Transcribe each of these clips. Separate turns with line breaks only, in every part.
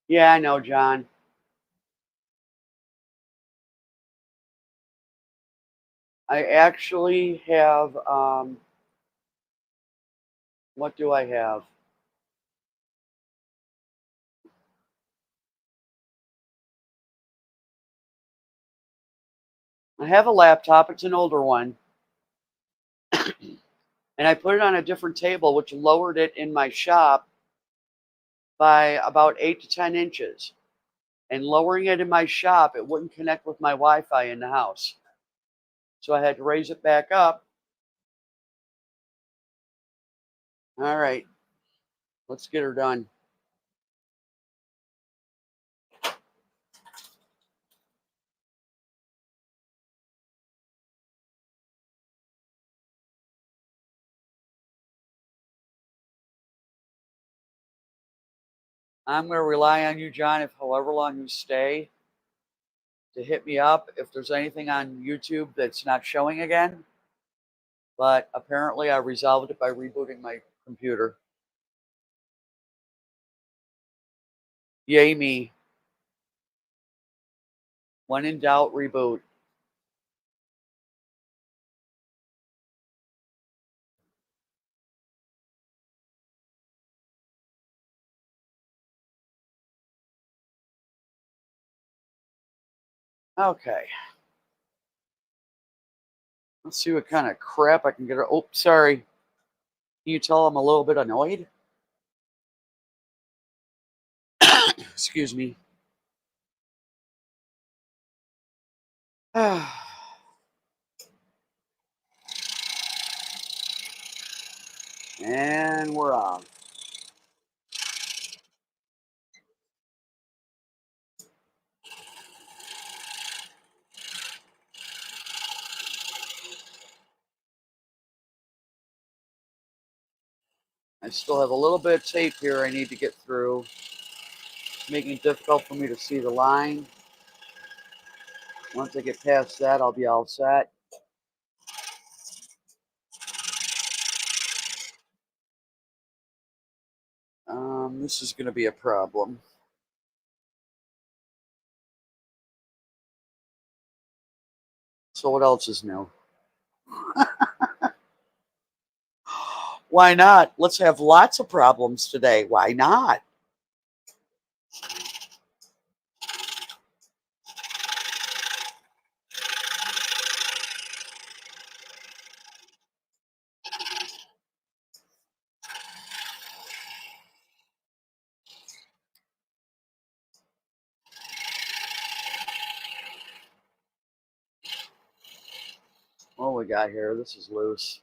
Yeah, I know, John. I actually have, what do I have? I have a laptop. It's an older one. And I put it on a different table, which lowered it in my shop by about 8 to 10 inches. And lowering it in my shop, it wouldn't connect with my Wi-Fi in the house. So I had to raise it back up. All right, let's get her done. I'm going to rely on you, John, if however long you stay, to hit me up if there's anything on YouTube that's not showing again. But apparently, I resolved it by rebooting my computer. Yay me. When in doubt, reboot. Okay. Let's see what kind of crap I can get her. Oh, sorry. Can you tell I'm a little bit annoyed? Excuse me. And we're off. I still have a little bit of tape here I need to get through. It's making it difficult for me to see the line. Once I get past that, I'll be all set. This is going to be a problem. So what else is new? Why not? Let's have lots of problems today. Why not? What we got here? This is loose.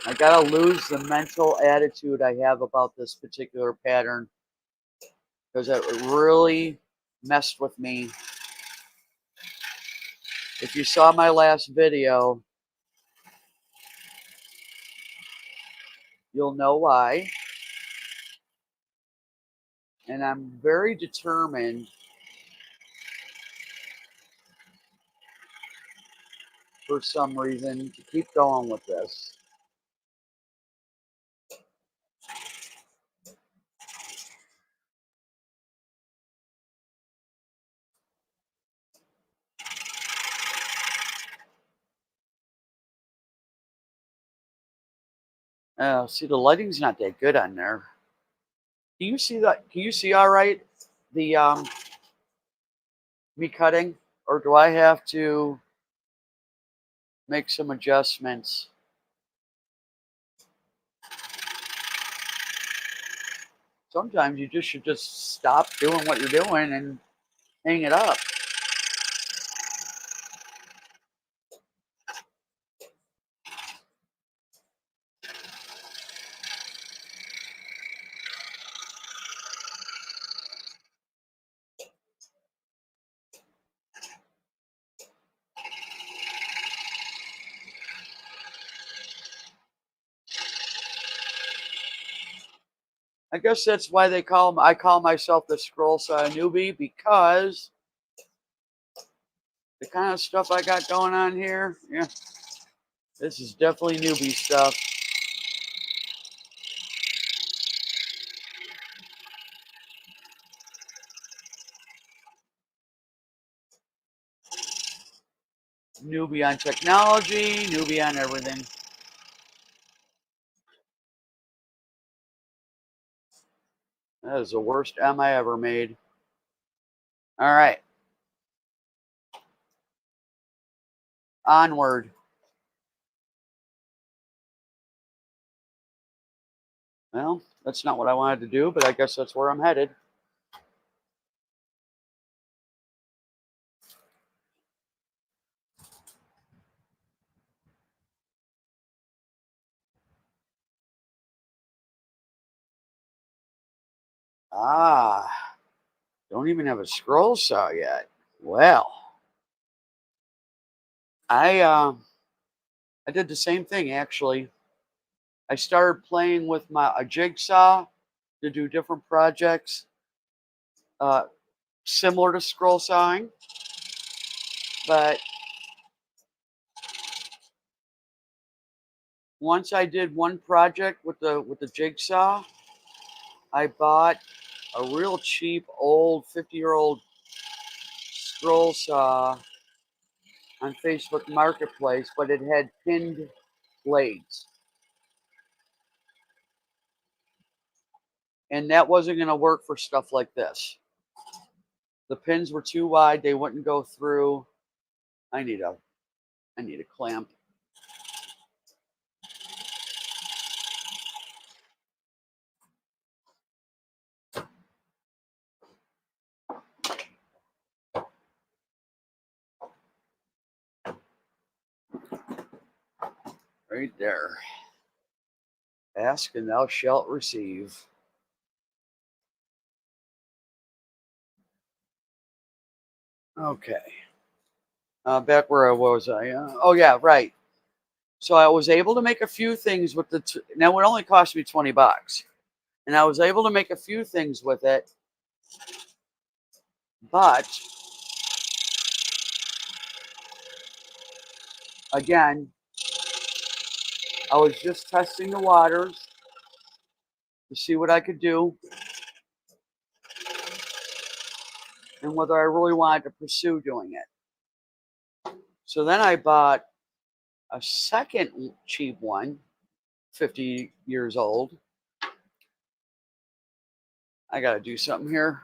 I gotta lose the mental attitude I have about this particular pattern because it really messed with me. If you saw my last video, you'll know why. And I'm very determined for some reason to keep going with this. See, the lighting's not that good on there. Can you see that? Can you see all right? The me cutting, or do I have to make some adjustments? Sometimes you just should just stop doing what you're doing and hang it up. I guess that's why I call myself the scrollsaw newbie, because the kind of stuff I got going on here, yeah, this is definitely newbie stuff. Newbie on technology, newbie on everything. That is the worst M I ever made. All right. Onward. Well, that's not what I wanted to do, but I guess that's where I'm headed. Ah, don't even have a scroll saw yet. Well, I did the same thing actually. I started playing with a jigsaw to do different projects, uh, similar to scroll sawing, but once I did one project with the jigsaw, I bought a real cheap old 50-year-old scroll saw on Facebook Marketplace, but it had pinned blades. And that wasn't going to work for stuff like this. The pins were too wide, they wouldn't go through. I need a clamp. Right there. Ask and thou shalt receive. Okay. Back where I was. Oh yeah, right. So I was able to make a few things with now it only cost me $20, and I was able to make a few things with it, but again, I was just testing the waters to see what I could do and whether I really wanted to pursue doing it. So then I bought a second cheap one, 50 years old. I got to do something here.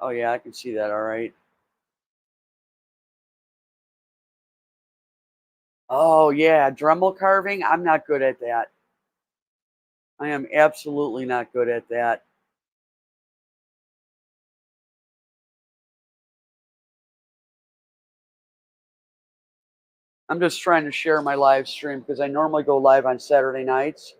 Oh, yeah, I can see that all right. Oh, yeah, Dremel carving. I'm not good at that. I am absolutely not good at that. I'm just trying to share my live stream because I normally go live on Saturday nights.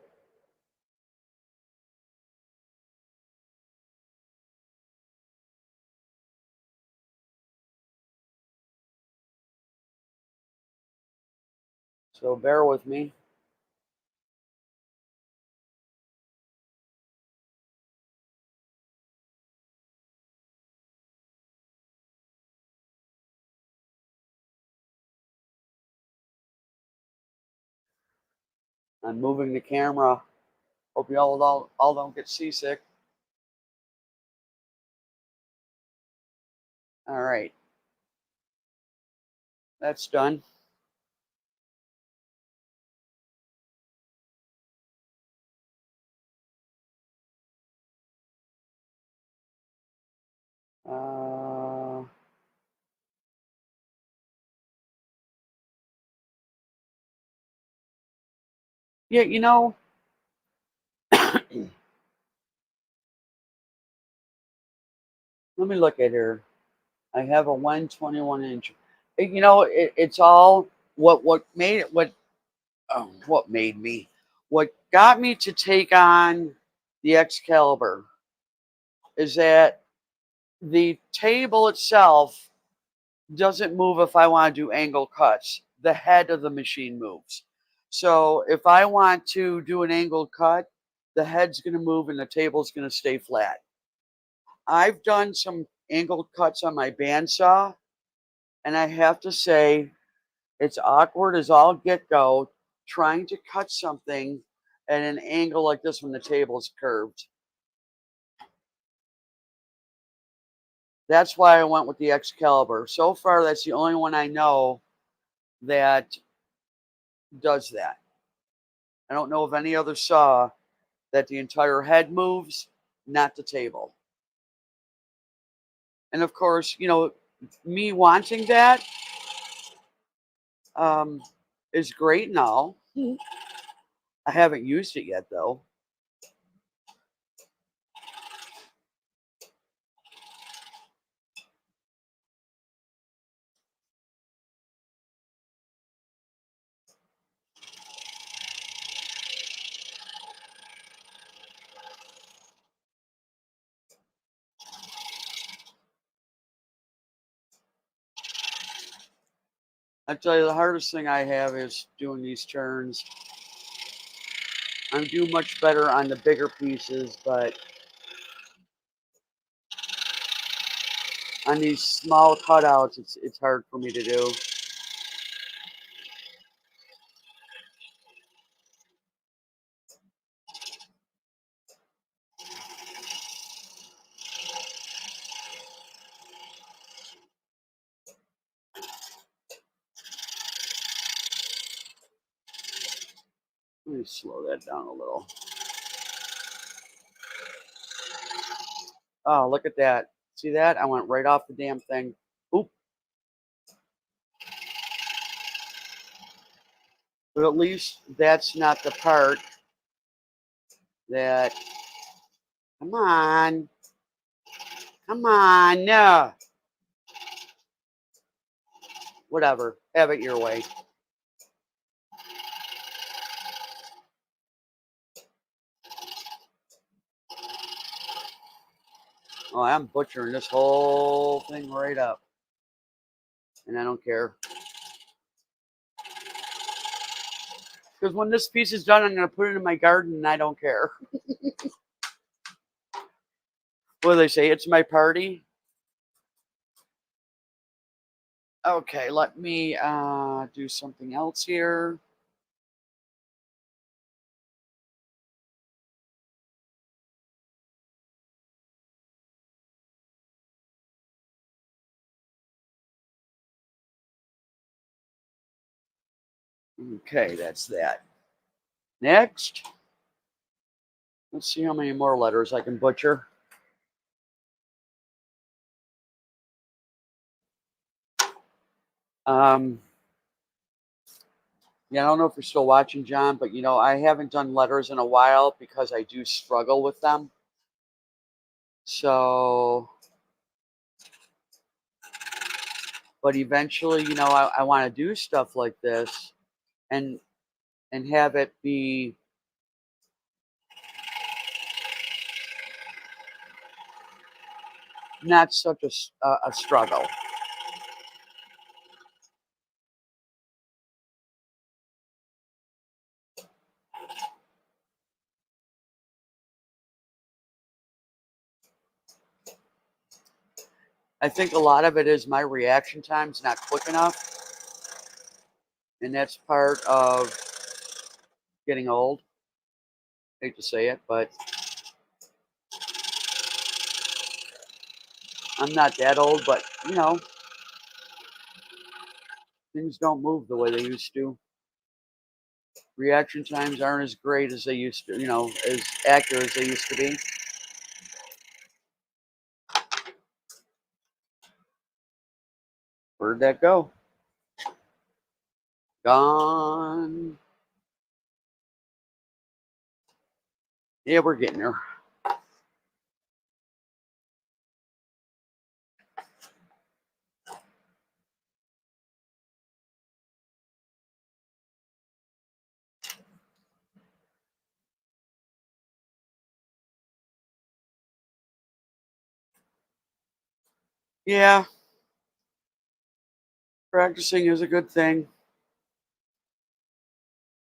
So bear with me. I'm moving the camera. Hope you all don't get seasick. All right. That's done. Yeah, you know, let me look at here. I have a 121 inch. You know, it's all what made it what made me what got me to take on the Excalibur is that the table itself doesn't move if I want to do angle cuts. The head of the machine moves. So if I want to do an angled cut, the head's going to move and the table's going to stay flat. I've done some angled cuts on my bandsaw, and I have to say, it's awkward as all get go trying to cut something at an angle like this when the table's curved. That's why I went with the Excalibur. So far, that's the only one I know that does that. I don't know of any other saw that the entire head moves, not the table. And of course, you know, me wanting that is great and all. I haven't used it yet, though. I tell you, the hardest thing I have is doing these turns. I'm doing much better on the bigger pieces, but on these small cutouts, it's hard for me to do. Let me slow that down a little. Oh, look at that. See that? I went right off the damn thing. Oop. But at least that's not the part that. Come on. Come on. No. Whatever. Have it your way. Oh, I'm butchering this whole thing right up. And I don't care. Because when this piece is done, I'm going to put it in my garden and I don't care. What do they say? It's my party. Okay, let me do something else here. Okay, that's that. Next, let's see how many more letters I can butcher. Yeah, I don't know if you're still watching, John, but you know, I haven't done letters in a while because I do struggle with them. So, but eventually, you know, I want to do stuff like this and have it be not such a struggle. I think a lot of it is my reaction time's not quick enough, and that's part of getting old. Hate to say it, but I'm not that old, but you know, things don't move the way they used to. Reaction times aren't as great as they used to, you know, as accurate as they used to be. Where'd that go? Gone. Yeah, we're getting there. Yeah, practicing is a good thing.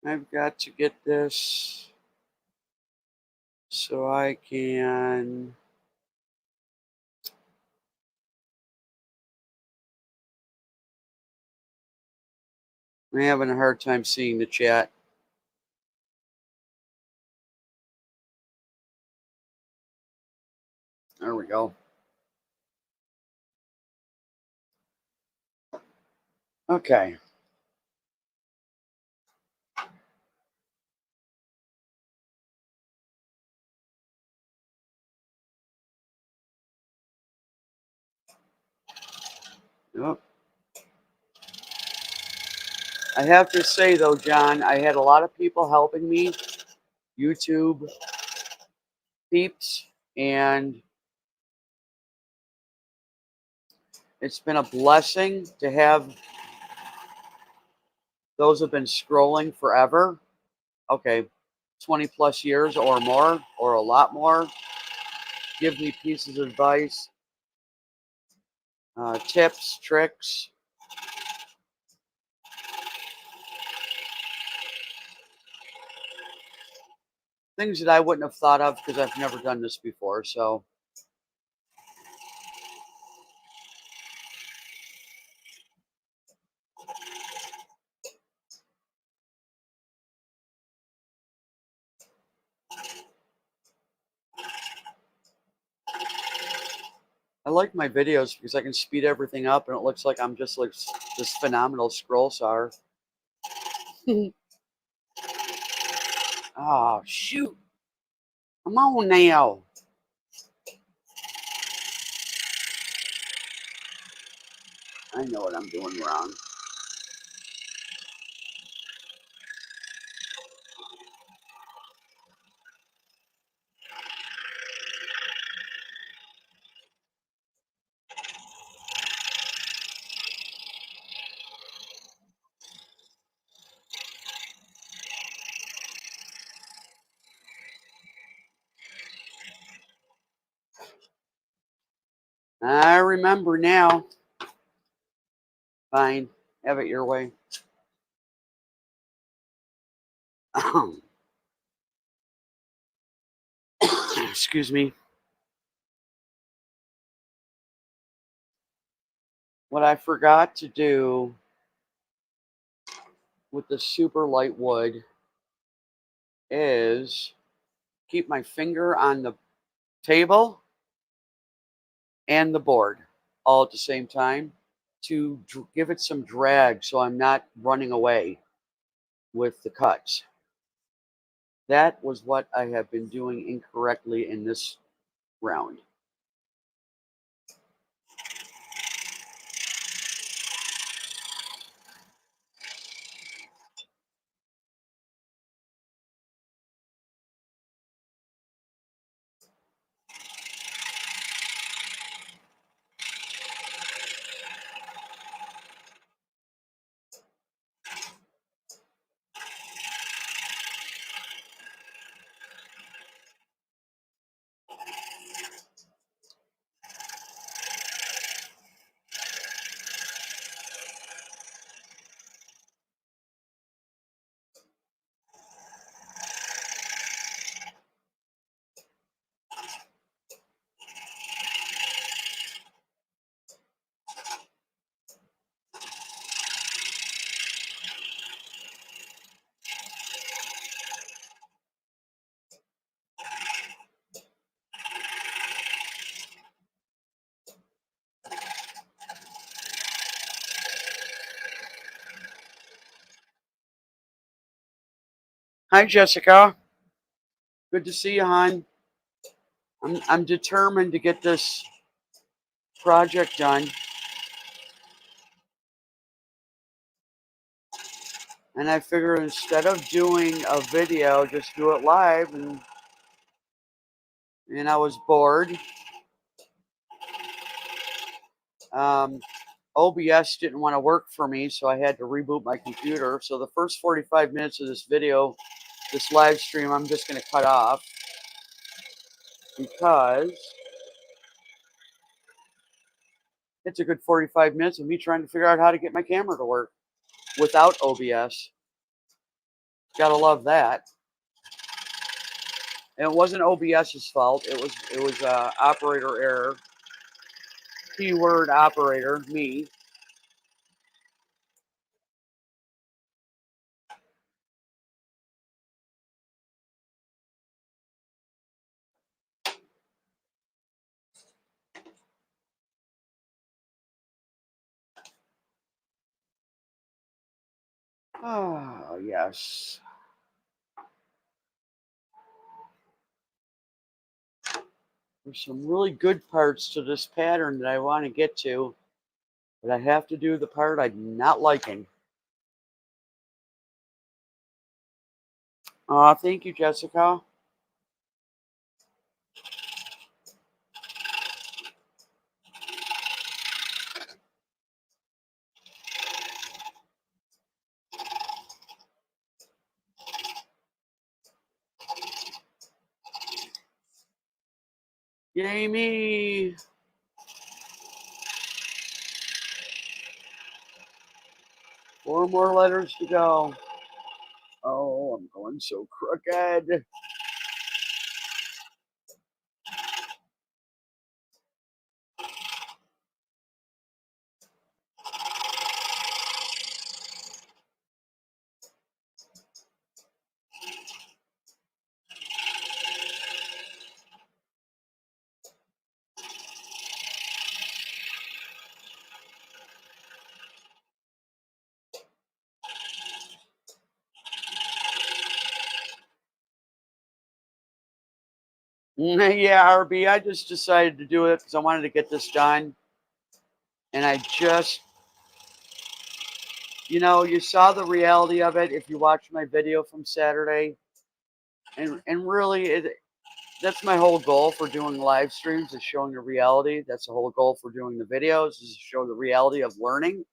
I've got to get this So I can... I'm having a hard time seeing the chat. There we go. Okay. Yep. I have to say, though, John, I had a lot of people helping me, YouTube peeps, and it's been a blessing to have those who have been scrolling forever. Okay, 20 plus years or more, or a lot more. Give me pieces of advice, tips, tricks. Things that I wouldn't have thought of because I've never done this before. So I like my videos because I can speed everything up and it looks like I'm just like this phenomenal scroll saw. Oh, shoot. Come on now. I know what I'm doing wrong. I remember now. Fine. Have it your way. Excuse me. What I forgot to do with the super light wood is keep my finger on the table and the board all at the same time to give it some drag so I'm not running away with the cuts. That was what I have been doing incorrectly in this round. Hi, Jessica. Good to see you, hon. I'm determined to get this project done. And I figured instead of doing a video, just do it live. And I was bored. OBS didn't want to work for me, so I had to reboot my computer. So the first 45 minutes of this video, this live stream, I'm just going to cut off because it's a good 45 minutes of me trying to figure out how to get my camera to work without OBS. Gotta love that. And it wasn't OBS's fault. It was operator error. Keyword operator, me. Oh, yes. There's some really good parts to this pattern that I want to get to, but I have to do the part I'm not liking. Thank you, Jessica. Yay me! 4 more letters to go. Oh, I'm going so crooked. Yeah, RB, I just decided to do it because I wanted to get this done. And I just, you saw the reality of it if you watched my video from Saturday. And really, that's my whole goal for doing live streams, is showing the reality. That's the whole goal for doing the videos, is to show the reality of learning.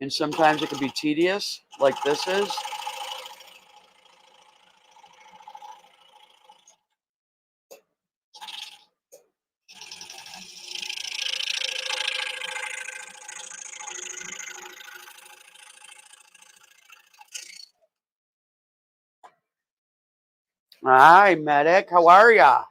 And sometimes it can be tedious, like this is. Hi, Medic. How are ya?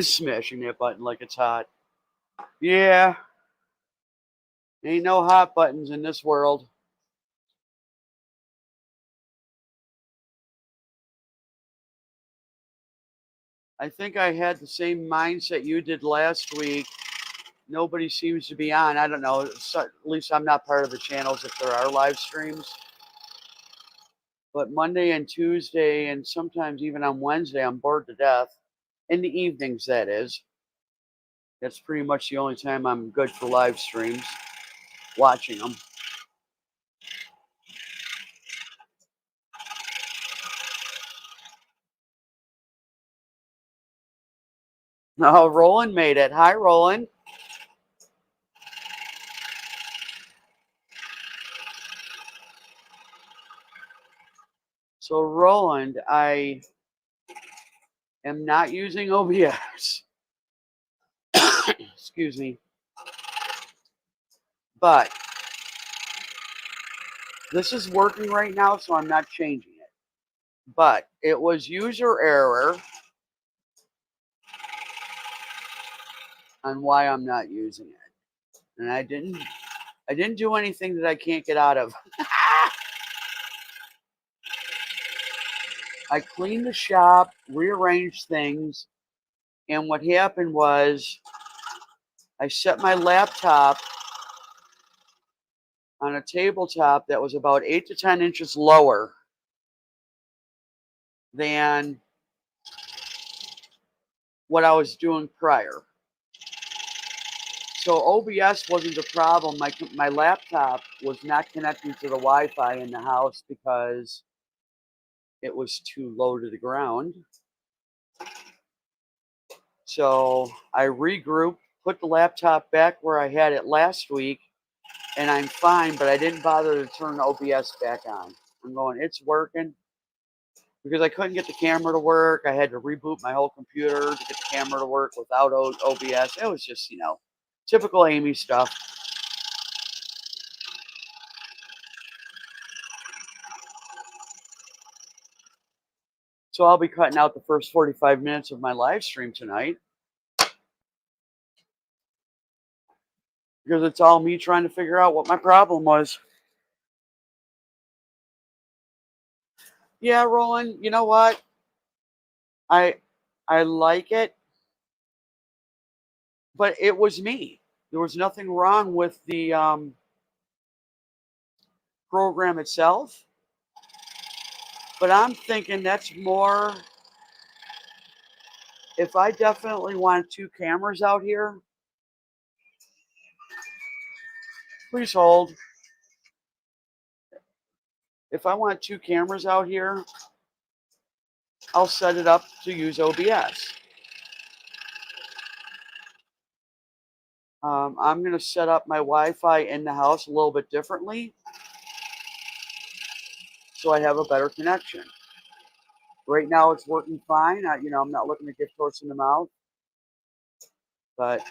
Smashing that button like it's hot. Yeah. Ain't no hot buttons in this world. I think I had the same mindset you did last week. Nobody seems to be on. I don't know. At least I'm not part of the channels if there are live streams. But Monday and Tuesday, and sometimes even on Wednesday, I'm bored to death. In the evenings, that is. That's pretty much the only time I'm good for live streams, watching them. Oh, Roland made it. Hi, Roland. So, Roland, I am not using OBS. Excuse me. But this is working right now, so I'm not changing it. But it was user error on why I'm not using it. And I didn't do anything that I can't get out of. I cleaned the shop, rearranged things, and what happened was I set my laptop on a tabletop that was about 8 to 10 inches lower than what I was doing prior. So OBS wasn't the problem. My laptop was not connecting to the Wi-Fi in the house because it was too low to the ground. So I regrouped, put the laptop back where I had it last week, and I'm fine, but I didn't bother to turn OBS back on. I'm going, it's working, because I couldn't get the camera to work. I had to reboot my whole computer to get the camera to work without OBS. It was just, typical Amy stuff. So I'll be cutting out the first 45 minutes of my live stream tonight, because it's all me trying to figure out what my problem was. Yeah, Roland, you know what? I like it, but it was me. There was nothing wrong with the program itself. But I'm thinking that's more, if I definitely want 2 cameras out here, please hold. If I want 2 cameras out here, I'll set it up to use OBS. I'm going to set up my Wi-Fi in the house a little bit differently, so I have a better connection. Right now it's working fine. I'm not looking to get close in the mouth, but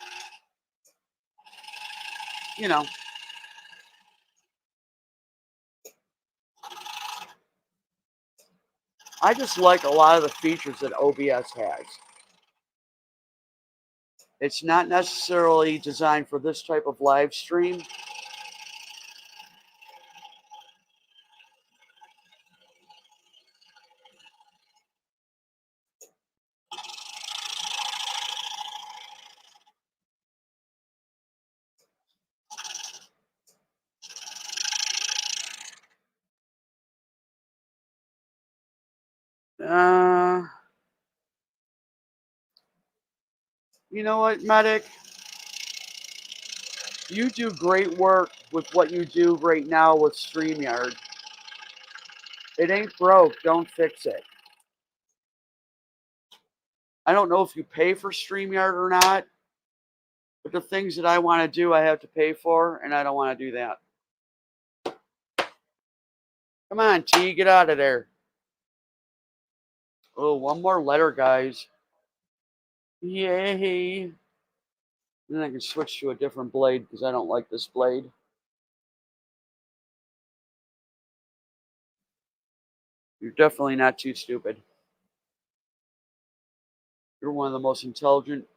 I just like a lot of the features that OBS has. It's not necessarily designed for this type of live stream. You know what, Medic? You do great work with what you do right now with StreamYard. It ain't broke. Don't fix it. I don't know if you pay for StreamYard or not, but the things that I want to do, I have to pay for, and I don't want to do that. Come on, T, get out of there. Oh, one more letter, guys. Yay. Then I can switch to a different blade because I don't like this blade. You're definitely not too stupid. You're one of the most intelligent,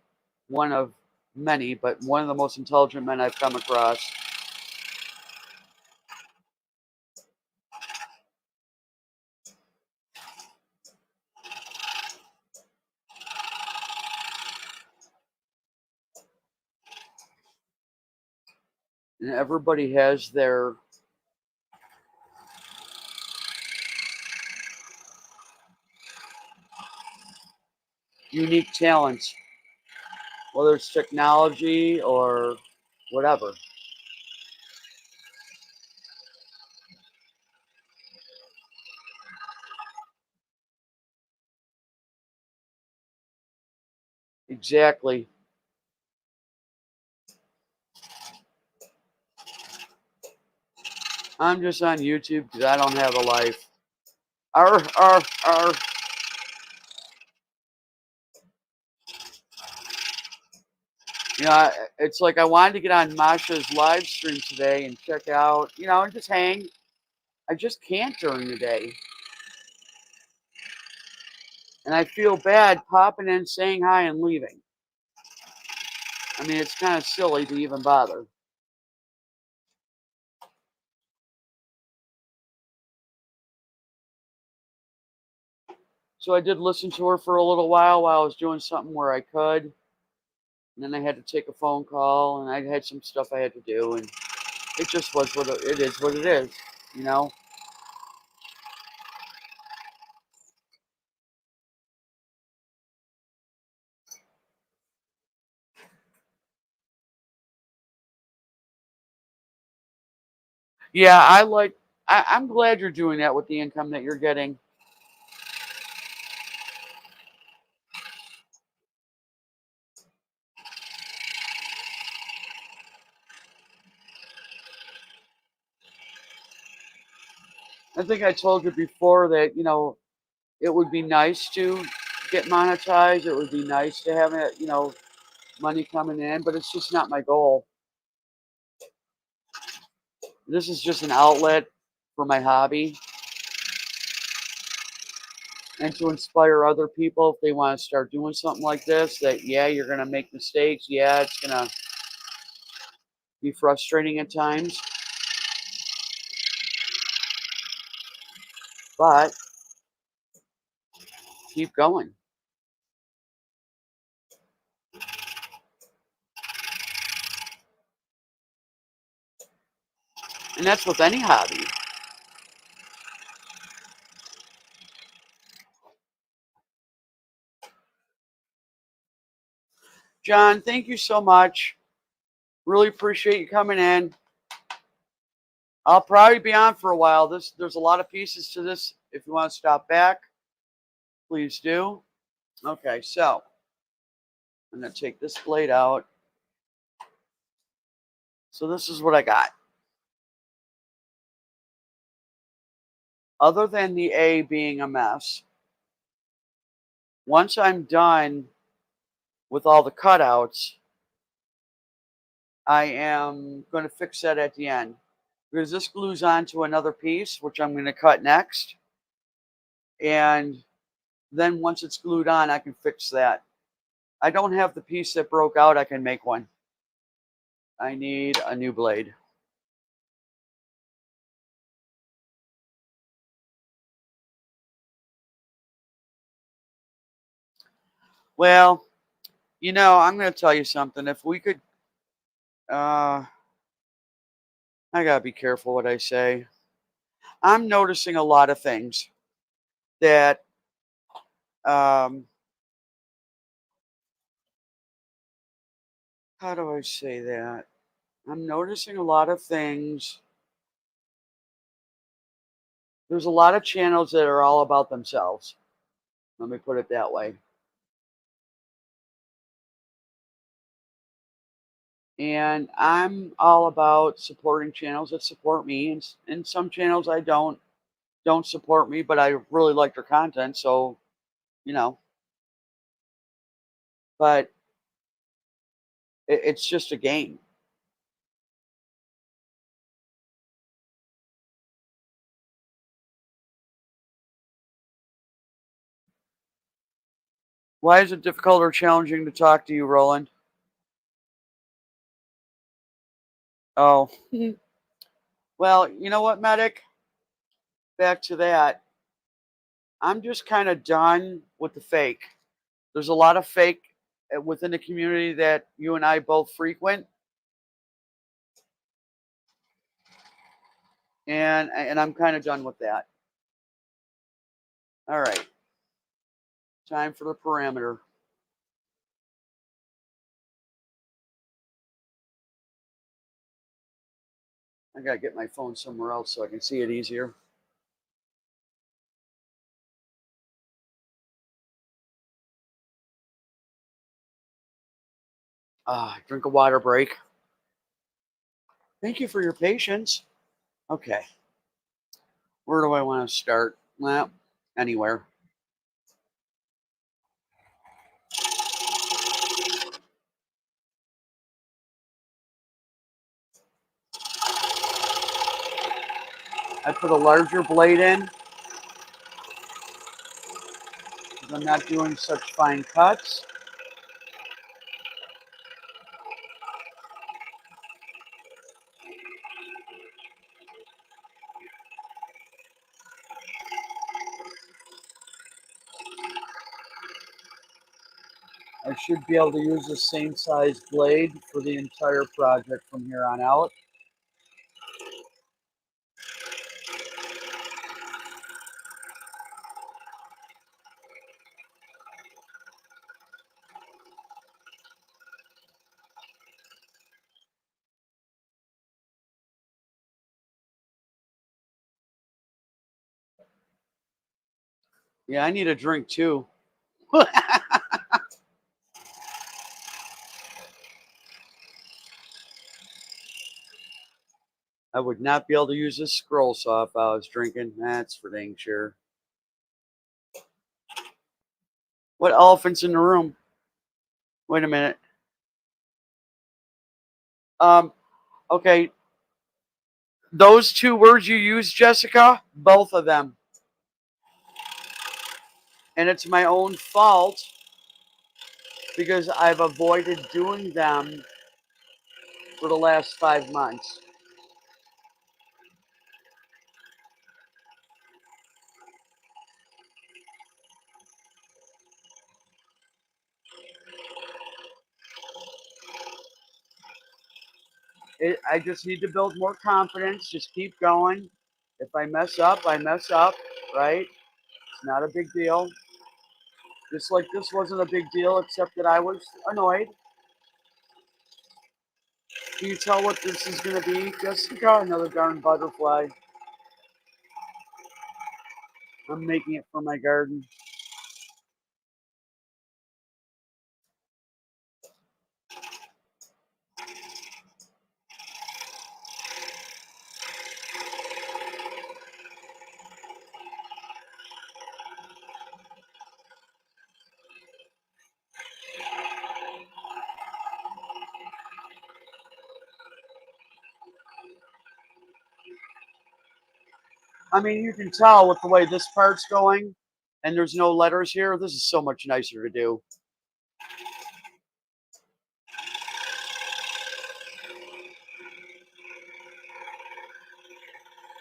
one of many, but one of the most intelligent men I've come across. And everybody has their unique talents, whether it's technology or whatever. Exactly. I'm just on YouTube because I don't have a life. Arr, arr, arr. It's like I wanted to get on Masha's live stream today and check out, and just hang. I just can't during the day. And I feel bad popping in, saying hi, and leaving. I mean, it's kind of silly to even bother. So I did listen to her for a little while I was doing something where I could. And then I had to take a phone call, and I had some stuff I had to do, and it just was what it is, what it is, Yeah, I'm glad you're doing that with the income that you're getting. I think I told you before that, you know, it would be nice to get monetized. It would be nice to have it, you know, money coming in, but it's just not my goal. This is just an outlet for my hobby and to inspire other people if they want to start doing something like this, that, yeah, you're going to make mistakes. Yeah, it's going to be frustrating at times, but keep going. And that's with any hobby. John, thank you so much. Really appreciate you coming in. I'll probably be on for a while. There's a lot of pieces to this. If you want to stop back, please do. Okay, so I'm going to take this blade out. So this is what I got. Other than the A being a mess, once I'm done with all the cutouts, I am going to fix that at the end. Because this glues onto another piece, which I'm going to cut next. And then once it's glued on, I can fix that. I don't have the piece that broke out. I can make one. I need a new blade. Well, you know, I'm going to tell you something. If we could, I got to be careful what I say. I'm noticing a lot of things that, how do I say that? I'm noticing a lot of things. There's a lot of channels that are all about themselves. Let me put it that way. And I'm all about supporting channels that support me, and some channels I don't support me, but I really like their content, so you know. But it's just a game. Why is it difficult or challenging to talk to you, Roland? Oh, well, you know what, Medic? Back to that. I'm just kind of done with the fake. There's a lot of fake within the community that you and I both frequent, and I'm kind of done with that. All right, time for the parameter. I gotta get my phone somewhere else so I can see it easier. Drink a water break. Thank you for your patience. Okay, where do I want to start? Well, anywhere. I put a larger blade in because I'm not doing such fine cuts. I should be able to use the same size blade for the entire project from here on out. Yeah, I need a drink too. I would not be able to use this scroll saw if I was drinking. That's for dang sure. What elephant's in the room? Wait a minute. Okay. Those two words you used, Jessica, both of them. And it's my own fault because I've avoided doing them for the last 5 months. I just need to build more confidence. Just keep going. If I mess up, I mess up, right? It's not a big deal. Just like this wasn't a big deal, except that I was annoyed. Can you tell what this is going to be, Jessica? Another darn butterfly. I'm making it for my garden. I mean, you can tell with the way this part's going, and there's no letters here. This is so much nicer to do.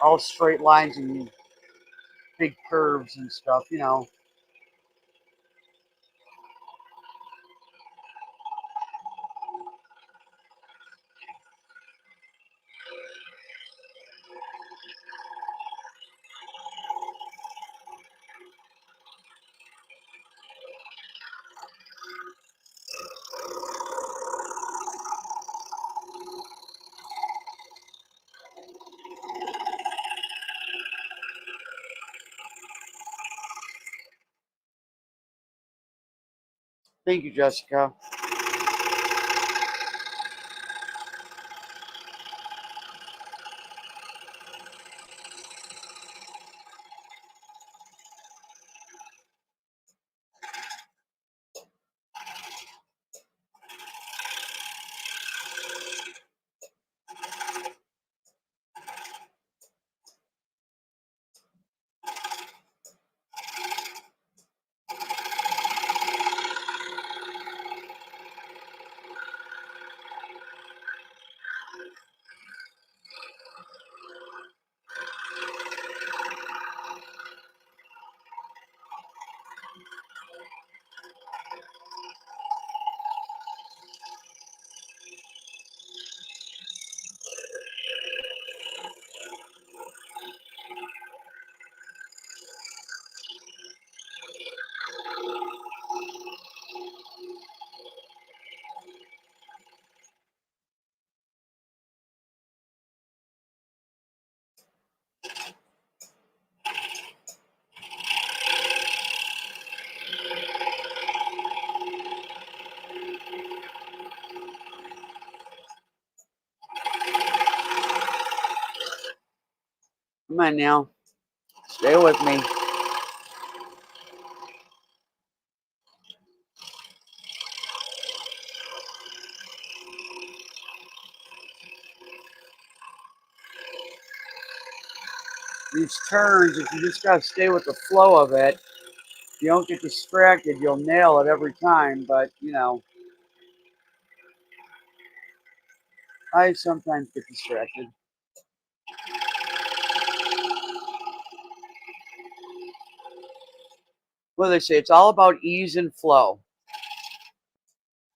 All straight lines and big curves and stuff, you know. Thank you, Jessica. Come on now. Stay with me. These turns, if you just got to stay with the flow of it, you don't get distracted. You'll nail it every time, but, you know, I sometimes get distracted. What do they say? It's all about ease and flow.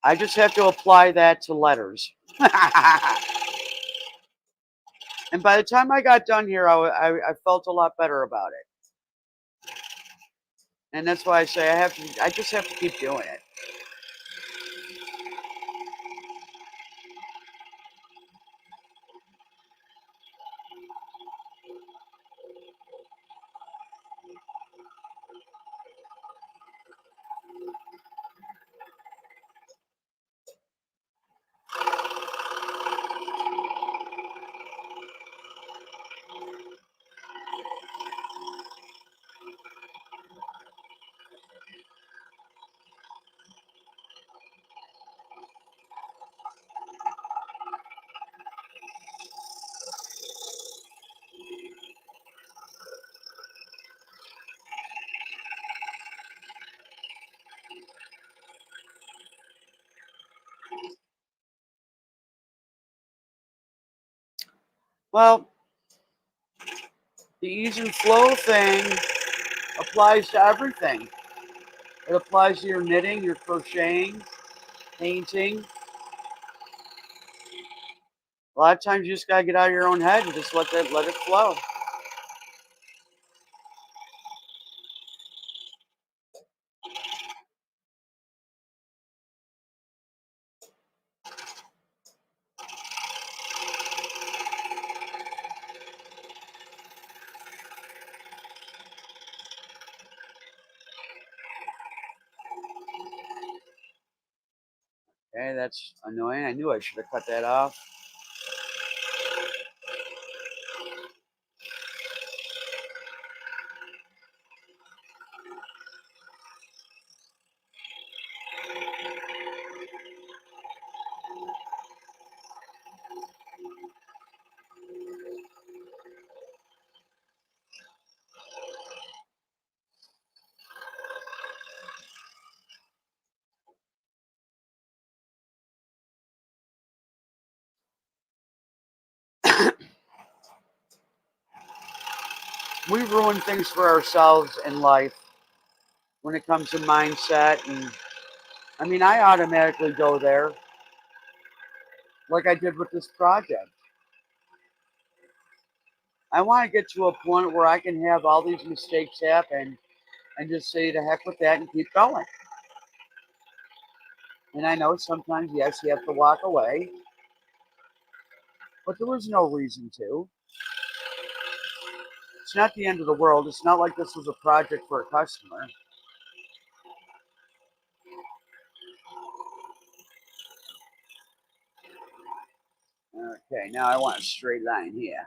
I just have to apply that to letters. And by the time I got done here, I felt a lot better about it. And that's why I say I just have to keep doing it. Well, the ease and flow thing applies to everything. It applies to your knitting, your crocheting, painting. A lot of times you just gotta get out of your own head and just let it flow. Okay, that's annoying. I knew I should have cut that off. We ruin things for ourselves in life when it comes to mindset. And I mean, I automatically go there like I did with this project. I want to get to a point where I can have all these mistakes happen and just say the heck with that and keep going. And I know sometimes, yes, you have to walk away, but there was no reason to. It's not the end of the world. It's not like this was a project for a customer. Okay, now I want a straight line here.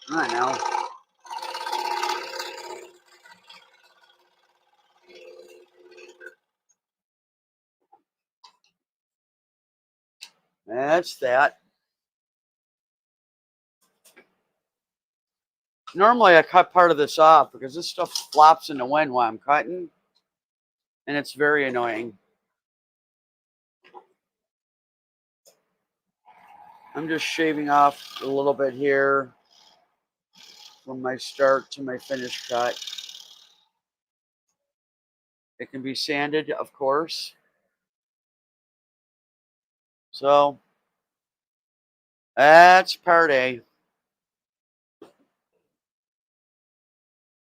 I know. That's that. Normally I cut part of this off because this stuff flops in the wind while I'm cutting, and it's very annoying. I'm just shaving off a little bit here from my start to my finished cut. It can be sanded, of course. So that's part A.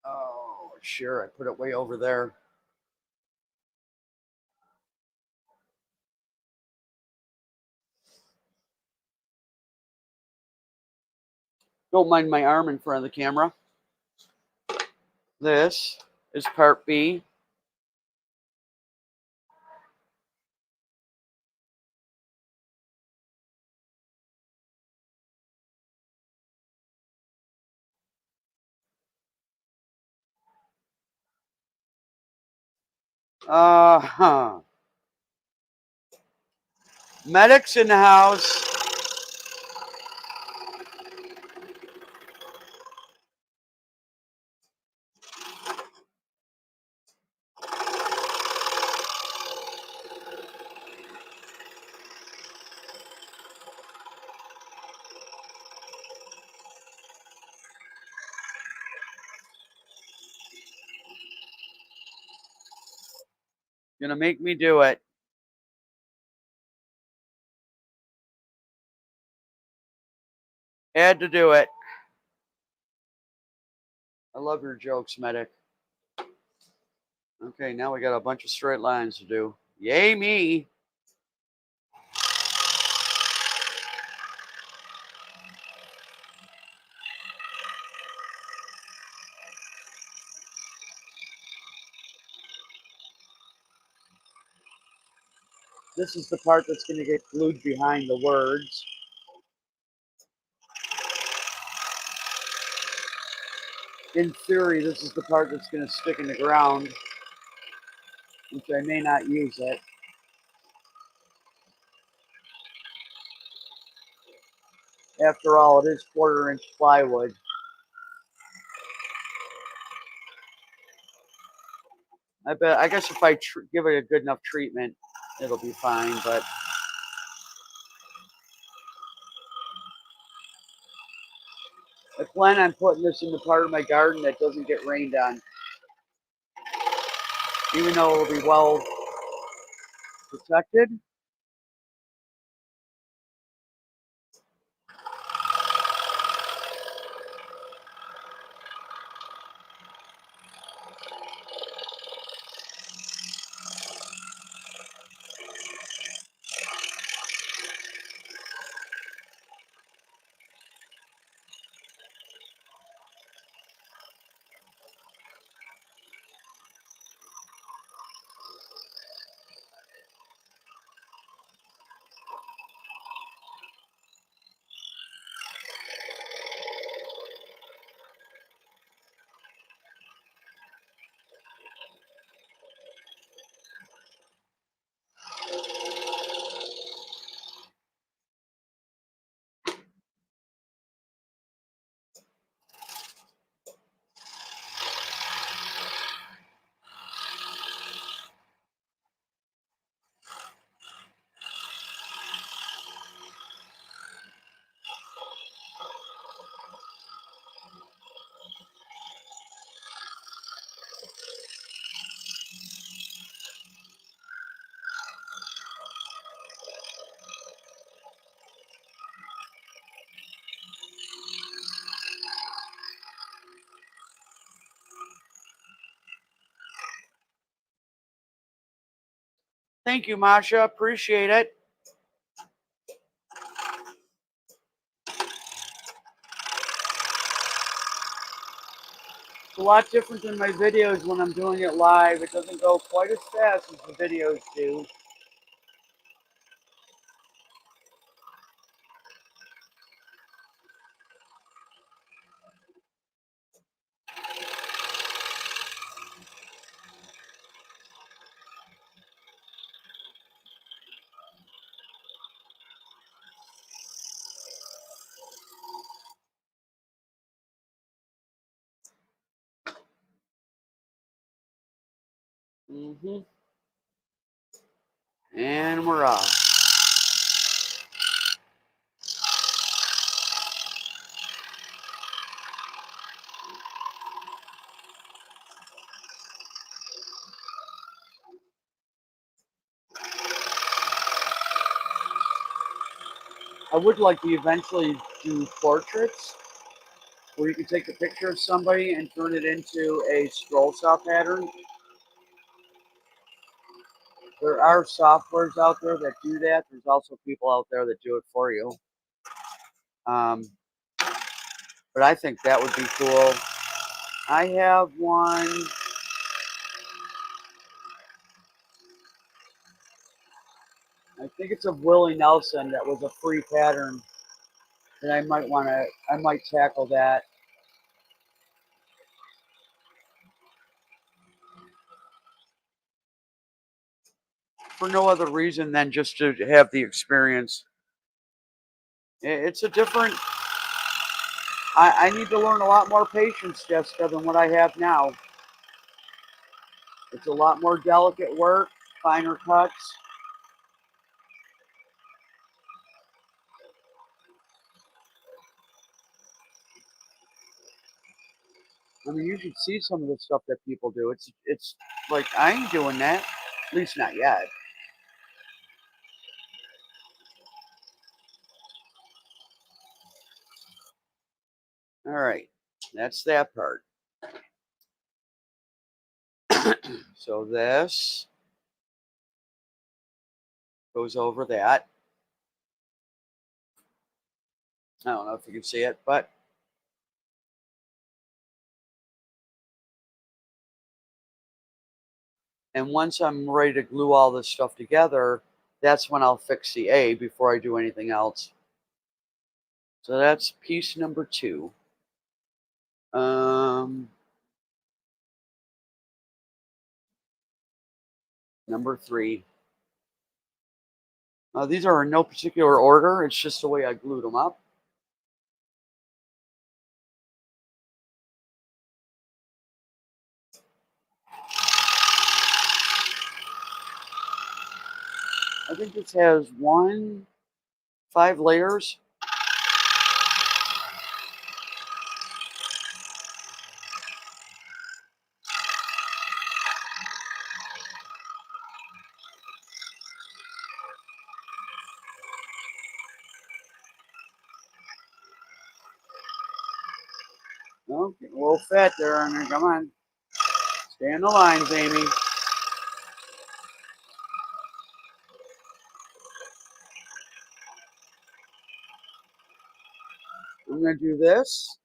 Oh, sure, I put it way over there. Don't mind my arm in front of the camera. This is part B. Uh-huh. Medics in the house. Gonna make me do it. Had to do it. I love your jokes, Medic. Okay, now we got a bunch of straight lines to do. Yay me! This is the part that's going to get glued behind the words. In theory, this is the part that's going to stick in the ground, which I may not use it. After all, it is 1/4-inch plywood. I guess if I give it a good enough treatment, it'll be fine, but I plan on putting this in the part of my garden that doesn't get rained on. Even though it'll be well protected. Thank you, Masha. Appreciate it. It's a lot different than my videos when I'm doing it live. It doesn't go quite as fast as the videos do. And we're off. I would like to eventually do portraits where you can take a picture of somebody and turn it into a scroll saw pattern. There are softwares out there that do that. There's also people out there that do it for you. But I think that would be cool. I have one. I think it's of Willie Nelson that was a free pattern. And I might tackle that. For no other reason than just to have the experience. It's a different. I need to learn a lot more patience, Jessica, than what I have now. It's a lot more delicate work, finer cuts. I mean, you should see some of the stuff that people do. It's like I ain't doing that. At least not yet. All right, that's that part. So this goes over that. I don't know if you can see it, but and once I'm ready to glue all this stuff together, that's when I'll fix the A before I do anything else. So that's piece number 2. Number 3. These are in no particular order. It's just the way I glued them up. I think this has 5 layers. Oh, getting a little fat there on there. Come on. Stay in the lines, Amy. I'm going to do this.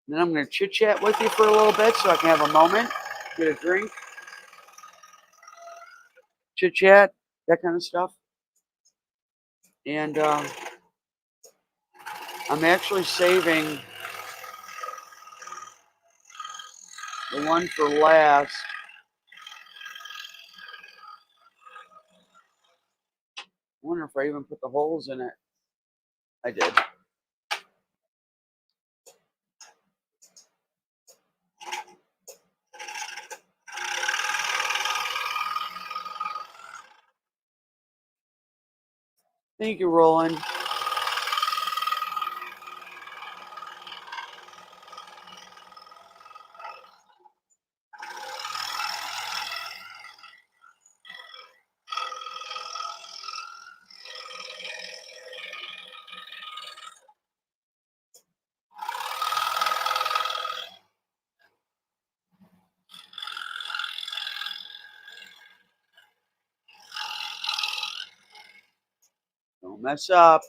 Then I'm going to chit-chat with you for a little bit so I can have a moment, get a drink, chit-chat, that kind of stuff. And I'm actually saving the one for last. I wonder if I even put the holes in it. I did. Thank you, Roland. Don't mess up.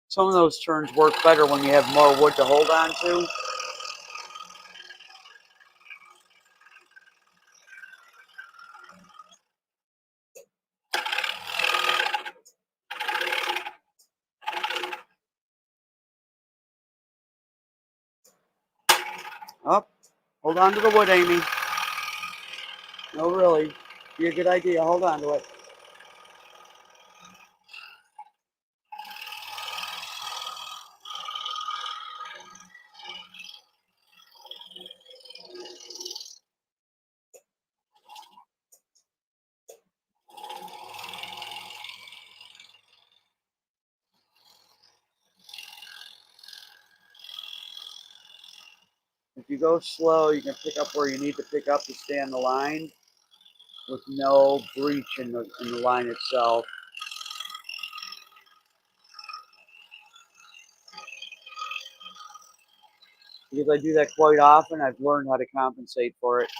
Some of those turns work better when you have more wood to hold on to. Oh, hold on to the wood, Amy. No, really. Be a good idea. Hold on to it. If you go slow, you can pick up where you need to pick up to stay on the line with no breach in the line itself. Because I do that quite often, I've learned how to compensate for it.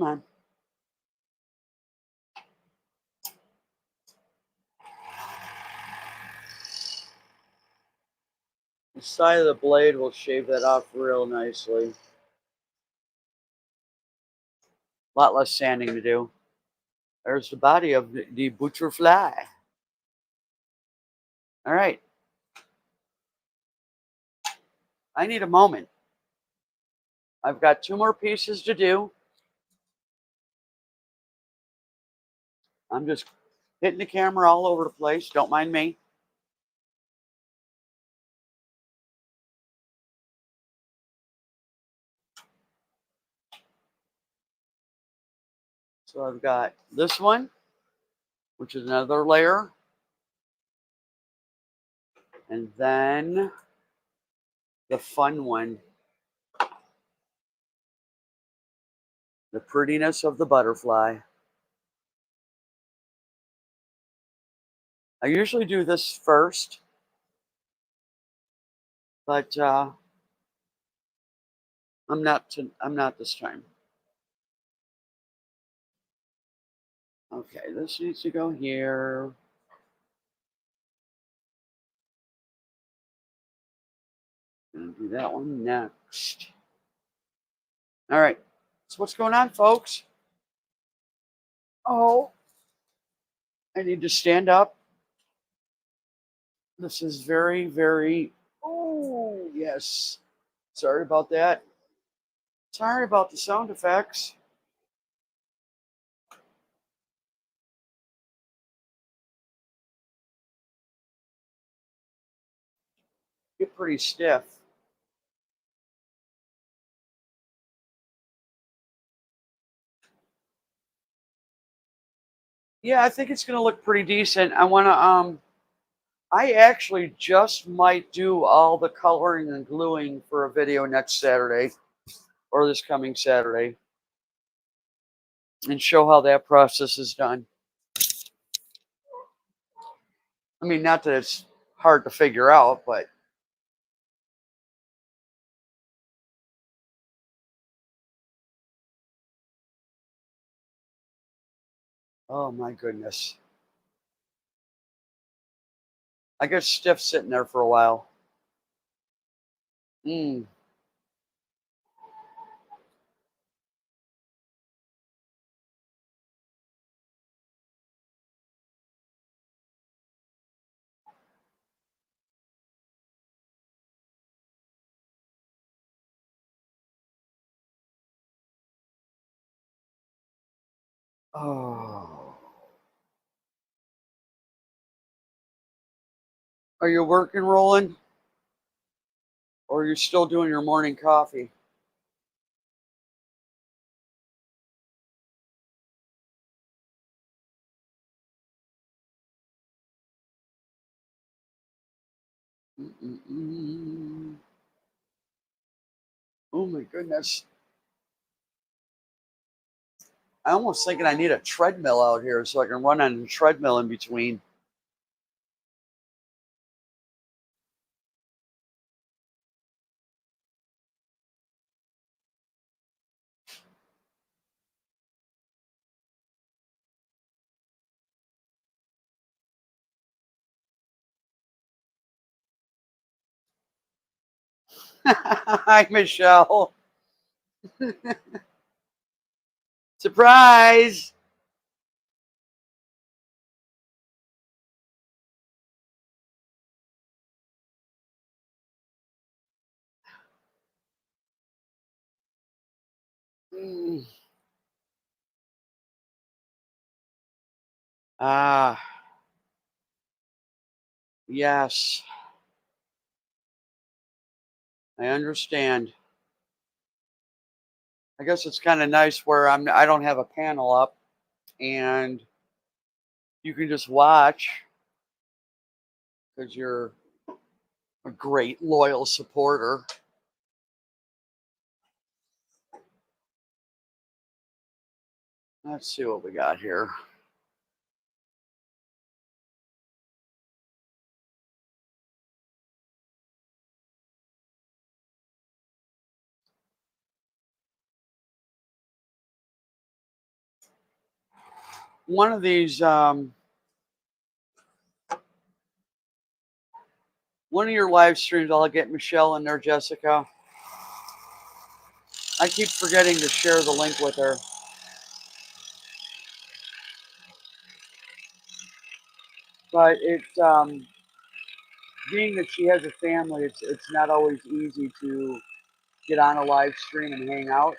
Come on. The side of the blade will shave that off real nicely. A lot less sanding to do. There's the body of the butcher fly. All right. I need a moment. I've got 2 more pieces to do. I'm just hitting the camera all over the place. Don't mind me. So I've got this one, which is another layer. And then the fun one, the prettiness of the butterfly. I usually do this first, but I'm not this time. Okay, this needs to go here. Gonna do that one next. All right. So what's going on, folks? Oh, I need to stand up. This is very, very. Oh, yes. Sorry about that. Sorry about the sound effects. Get pretty stiff. Yeah, I think it's going to look pretty decent. I actually just might do all the coloring and gluing for a video next Saturday or this coming Saturday and show how that process is done. I mean, not that it's hard to figure out, but oh my goodness. I get stiff sitting there for a while. Mm. Oh. Are you working, Roland? Or are you still doing your morning coffee? Mm-mm-mm. Oh my goodness. I almost thinking I need a treadmill out here so I can run on the treadmill in between. Hi, Michelle. Surprise. Mm. Ah, yes. I understand. I guess it's kind of nice where I don't have a panel up and you can just watch because you're a great loyal supporter. Let's see what we got here. one of these, one of your live streams, I'll get Michelle in there, Jessica. I keep forgetting to share the link with her. But it's, being that she has a family, it's not always easy to get on a live stream and hang out.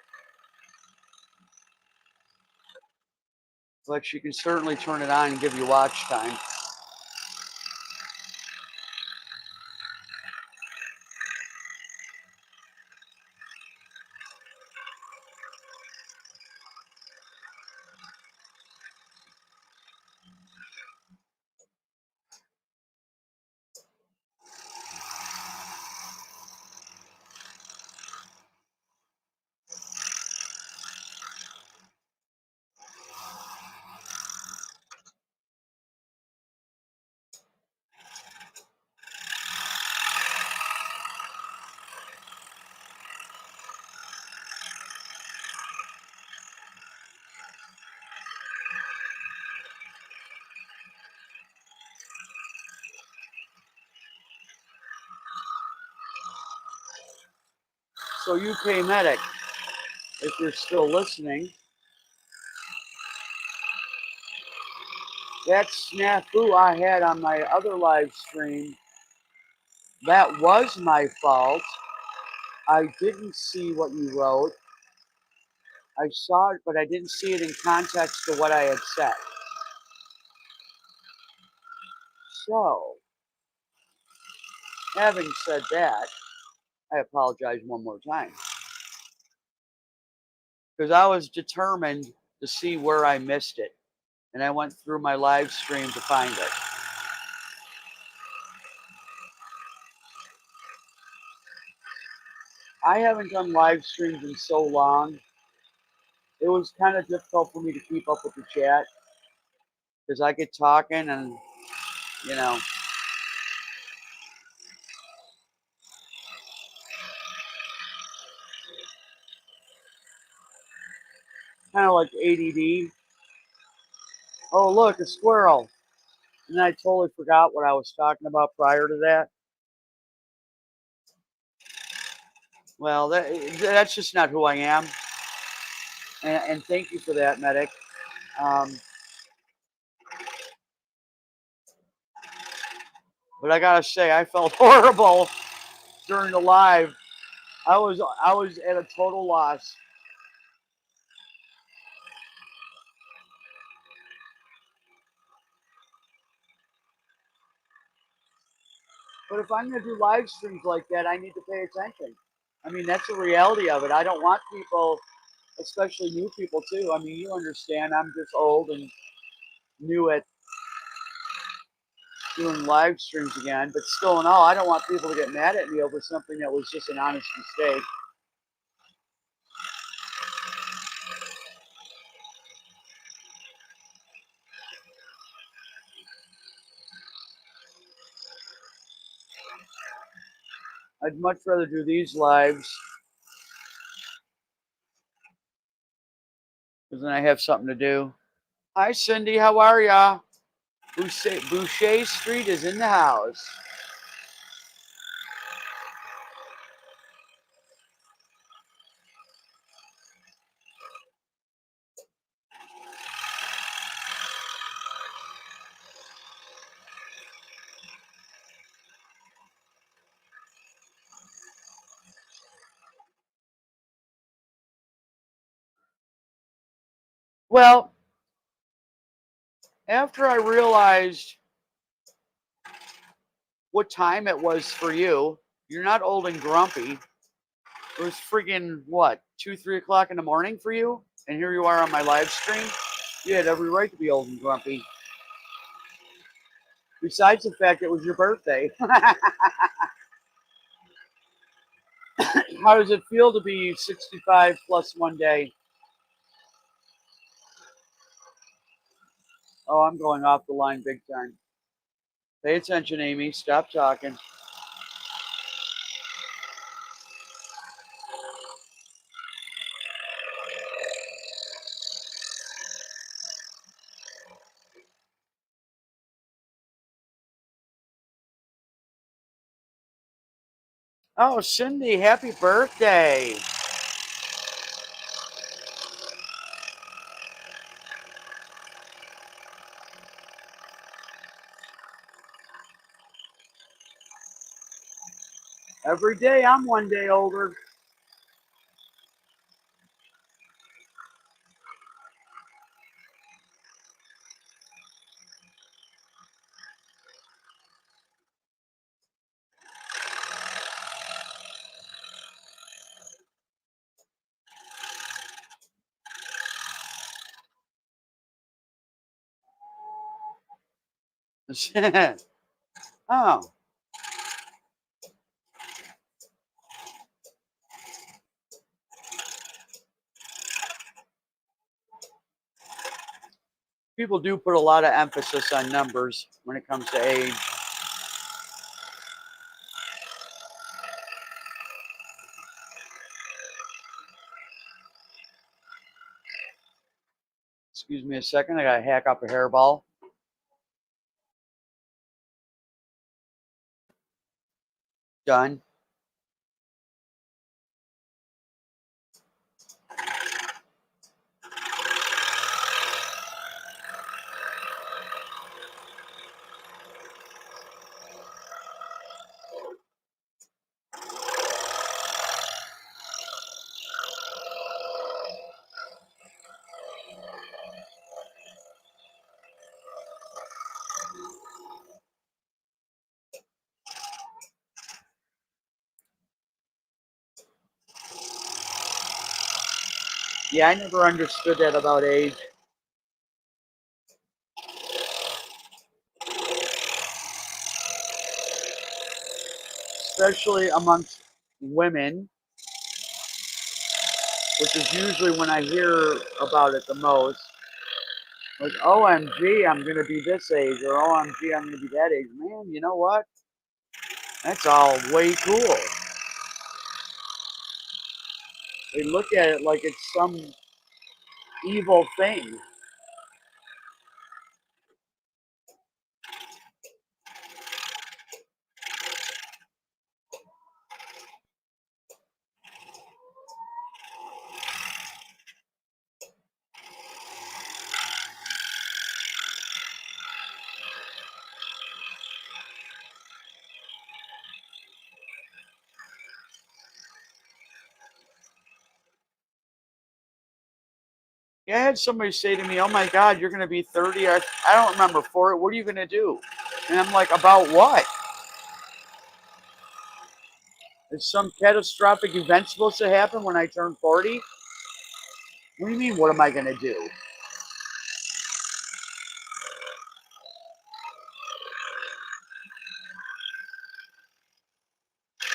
But she can certainly turn it on and give you watch time. So UK Medic, if you're still listening, that snafu I had on my other live stream, that was my fault. I didn't see what you wrote. I saw it, but I didn't see it in context to what I had said. So, having said that, I apologize one more time. Because I was determined to see where I missed it. And I went through my live stream to find it. I haven't done live streams in so long. It was kind of difficult for me to keep up with the chat. Because I get talking and, you know, kind of like ADD. Oh, look, a squirrel. And I totally forgot what I was talking about prior to that. Well, that's just not who I am. And thank you for that, Medic. But I gotta say, I felt horrible during the live. I was at a total loss. But if I'm gonna do live streams like that, I need to pay attention. I mean, that's the reality of it. I don't want people, especially new people too. I mean, you understand, I'm just old and new at doing live streams again. But still in all, I don't want people to get mad at me over something that was just an honest mistake. I'd much rather do these lives because then I have something to do. Hi, Cindy. How are ya? Boucher Street is in the house. Well, after I realized what time it was for you, you're not old and grumpy. It was friggin' what, 2, 3 o'clock in the morning for you? And here you are on my live stream? You had every right to be old and grumpy. Besides the fact it was your birthday. How does it feel to be 65 plus one day? Oh, I'm going off the line big time. Pay attention, Amy. Stop talking. Oh, Cindy, happy birthday. Every day I'm one day older. Oh, people do put a lot of emphasis on numbers when it comes to age. Excuse me a second. I got to hack up a hairball. Done. Yeah, I never understood that about age, especially amongst women, which is usually when I hear about it the most. Like, OMG, I'm going to be this age, or OMG, I'm going to be that age. Man, you know what? That's all way cool. They look at it like it's some evil thing. Yeah, I had somebody say to me, "Oh my God, you're going to be 30." I don't remember for it. What are you going to do? And I'm like, about what? Is some catastrophic event supposed to happen when I turn 40? What do you mean, what am I going to do?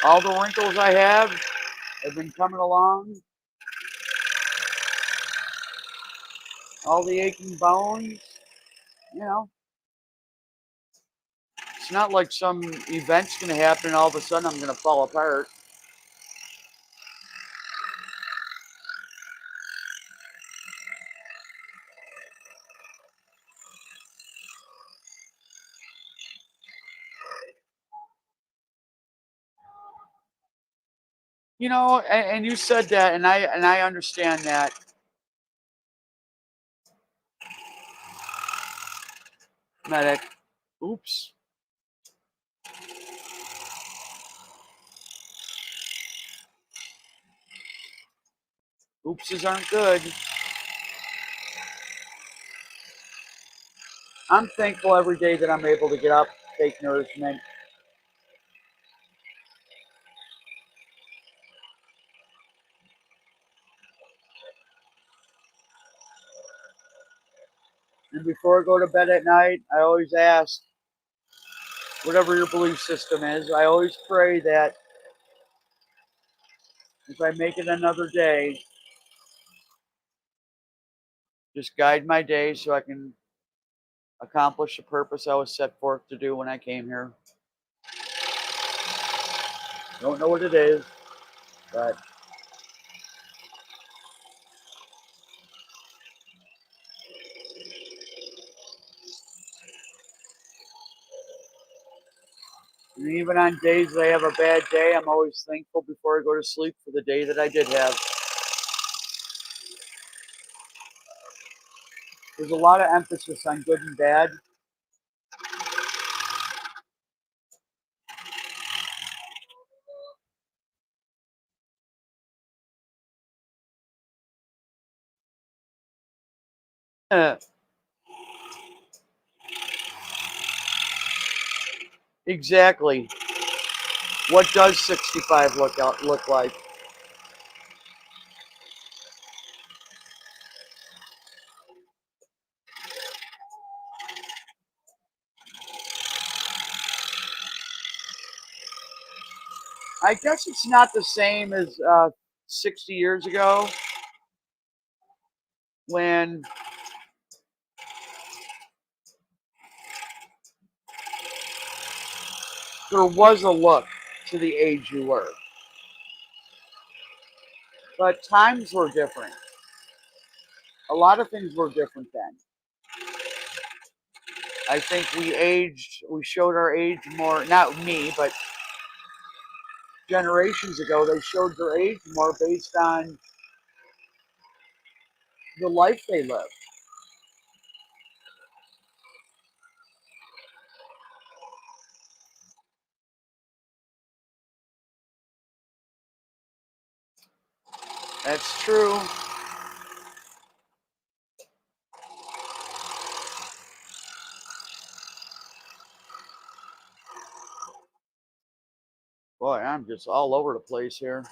All the wrinkles I have been coming along. All the aching bones. You know, it's not like some event's going to happen and all of a sudden I'm going to fall apart. You know, and you said that, and I understand that. Medic. Oops. Oopses aren't good. I'm thankful every day that I'm able to get up, take nourishment. And before I go to bed at night, I always ask, whatever your belief system is, I always pray that if I make it another day, just guide my day so I can accomplish the purpose I was set forth to do when I came here. Don't know what it is, but And even on days that I have a bad day, I'm always thankful before I go to sleep for the day that I did have. There's a lot of emphasis on good and bad. Exactly. What does 65 look like? I guess it's not the same as 60 years ago when there was a look to the age you were. But times were different. A lot of things were different then. I think we showed our age more, not me, but generations ago, they showed their age more based on the life they lived. That's true. Boy, I'm just all over the place here.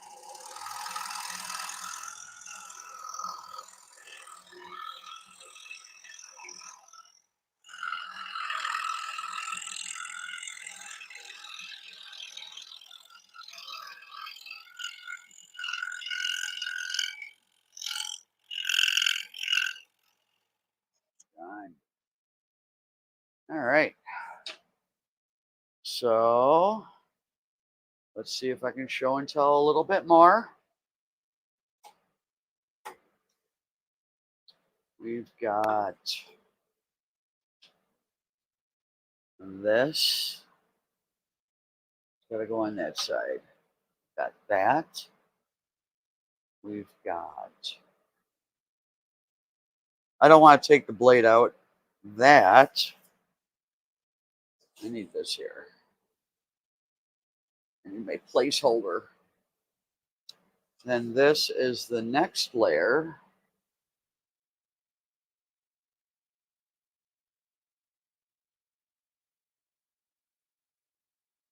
All right. So let's see if I can show and tell a little bit more. We've got this. Got to go on that side. Got that. We've got. I don't want to take the blade out. That. I need this here. I need my placeholder. Then this is the next layer.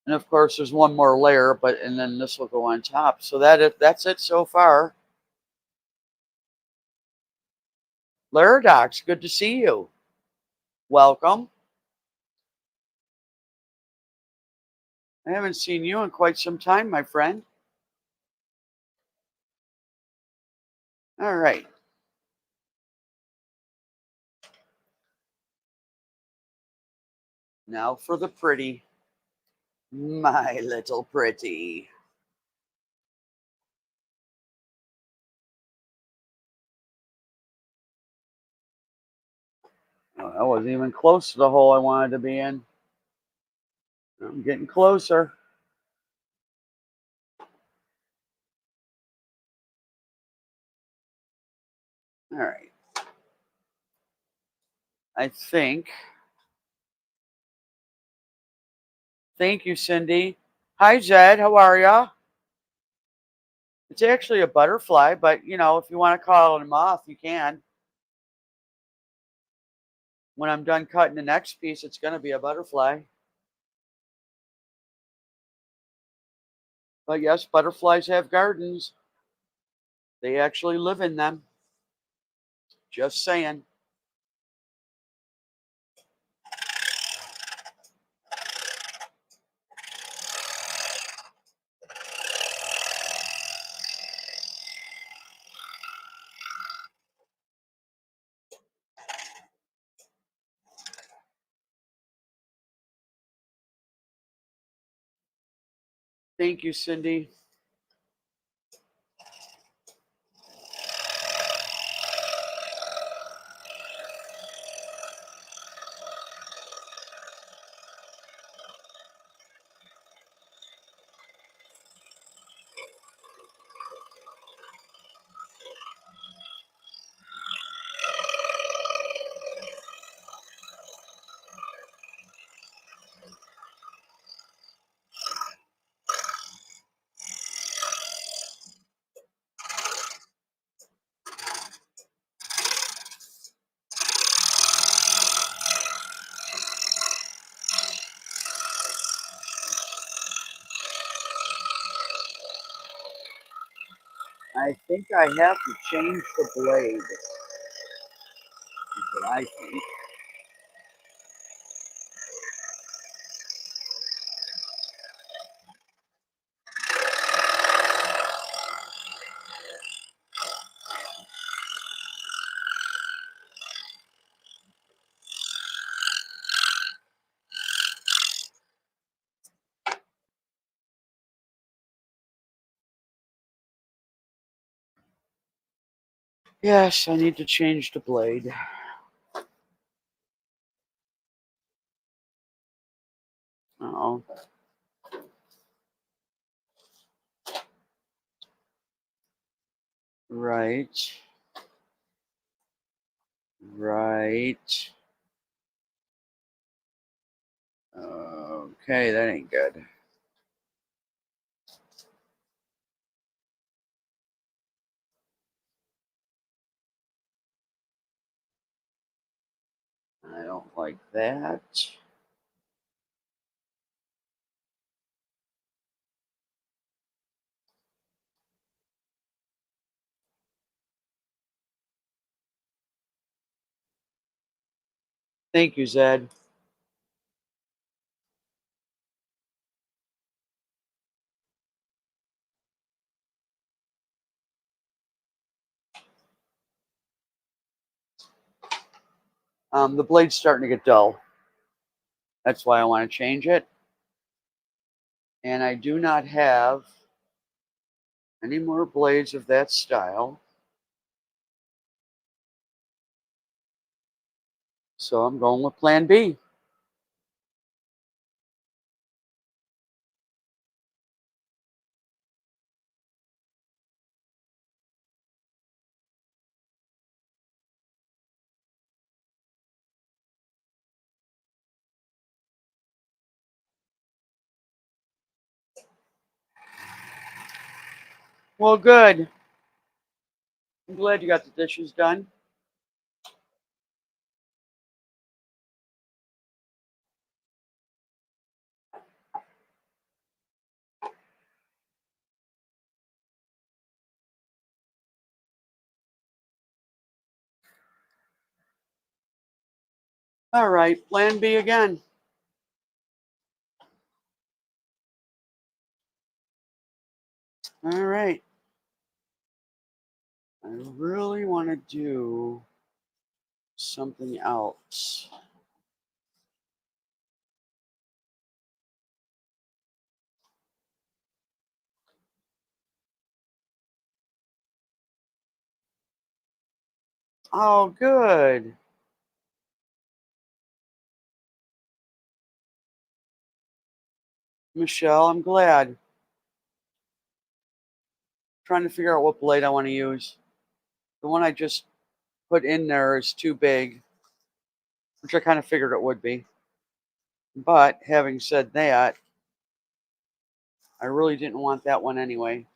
And of course, there's one more layer, and then this will go on top. So that's it so far. Laradox, good to see you. Welcome. I haven't seen you in quite some time, my friend. All right. Now for the pretty. My little pretty. Oh, I wasn't even close to the hole I wanted to be in. I'm getting closer. All right. I think. Thank you, Cindy. Hi, Zed. How are ya? It's actually a butterfly, but if you want to call it a moth, you can. When I'm done cutting the next piece, it's going to be a butterfly. But yes, butterflies have gardens. They actually live in them. Just saying. Thank you, Cindy. I think I have to change the blade. That's what I think. Yes, I need to change the blade. Oh, right. Right. Okay, that ain't good. I don't like that. Thank you, Zed. The blade's starting to get dull. That's why I want to change it. And I do not have any more blades of that style. So I'm going with plan B. Well, good. I'm glad you got the dishes done. All right, plan B again. All right. I really want to do something else. Oh, good. Michelle, I'm glad. Trying to figure out what blade I want to use. The one I just put in there is too big, which I kind of figured it would be. But having said that, I really didn't want that one anyway.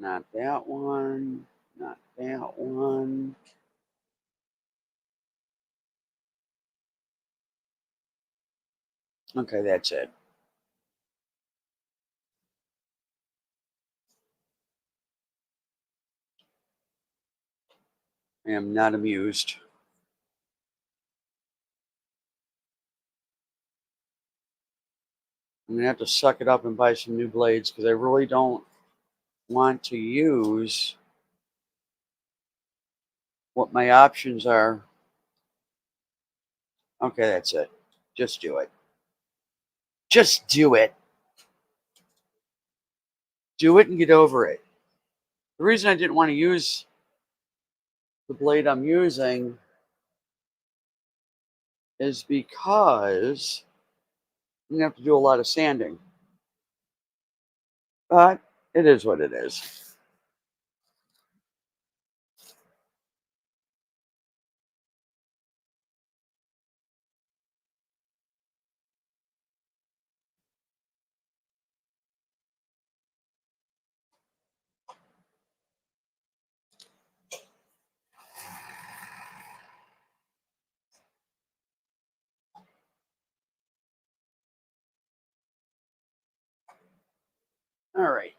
Not that one. Not that one. Okay, that's it. I am not amused. I'm going to have to suck it up and buy some new blades because I really don't want to use what my options are. Okay, that's it. Just do it. Just do it. Do it and get over it. The reason I didn't want to use the blade I'm using is because I'm going to have to do a lot of sanding. But it is what it is. All right.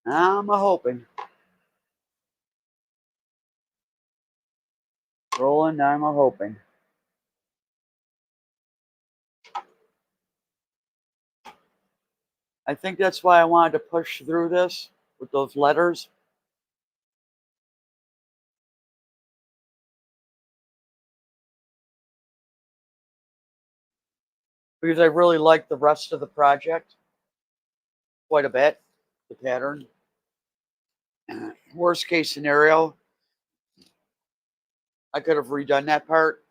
I'm a hoping. Rolling, I'm a hoping. I think that's why I wanted to push through this with those letters. Because I really like the rest of the project quite a bit, the pattern. Worst case scenario, I could have redone that part.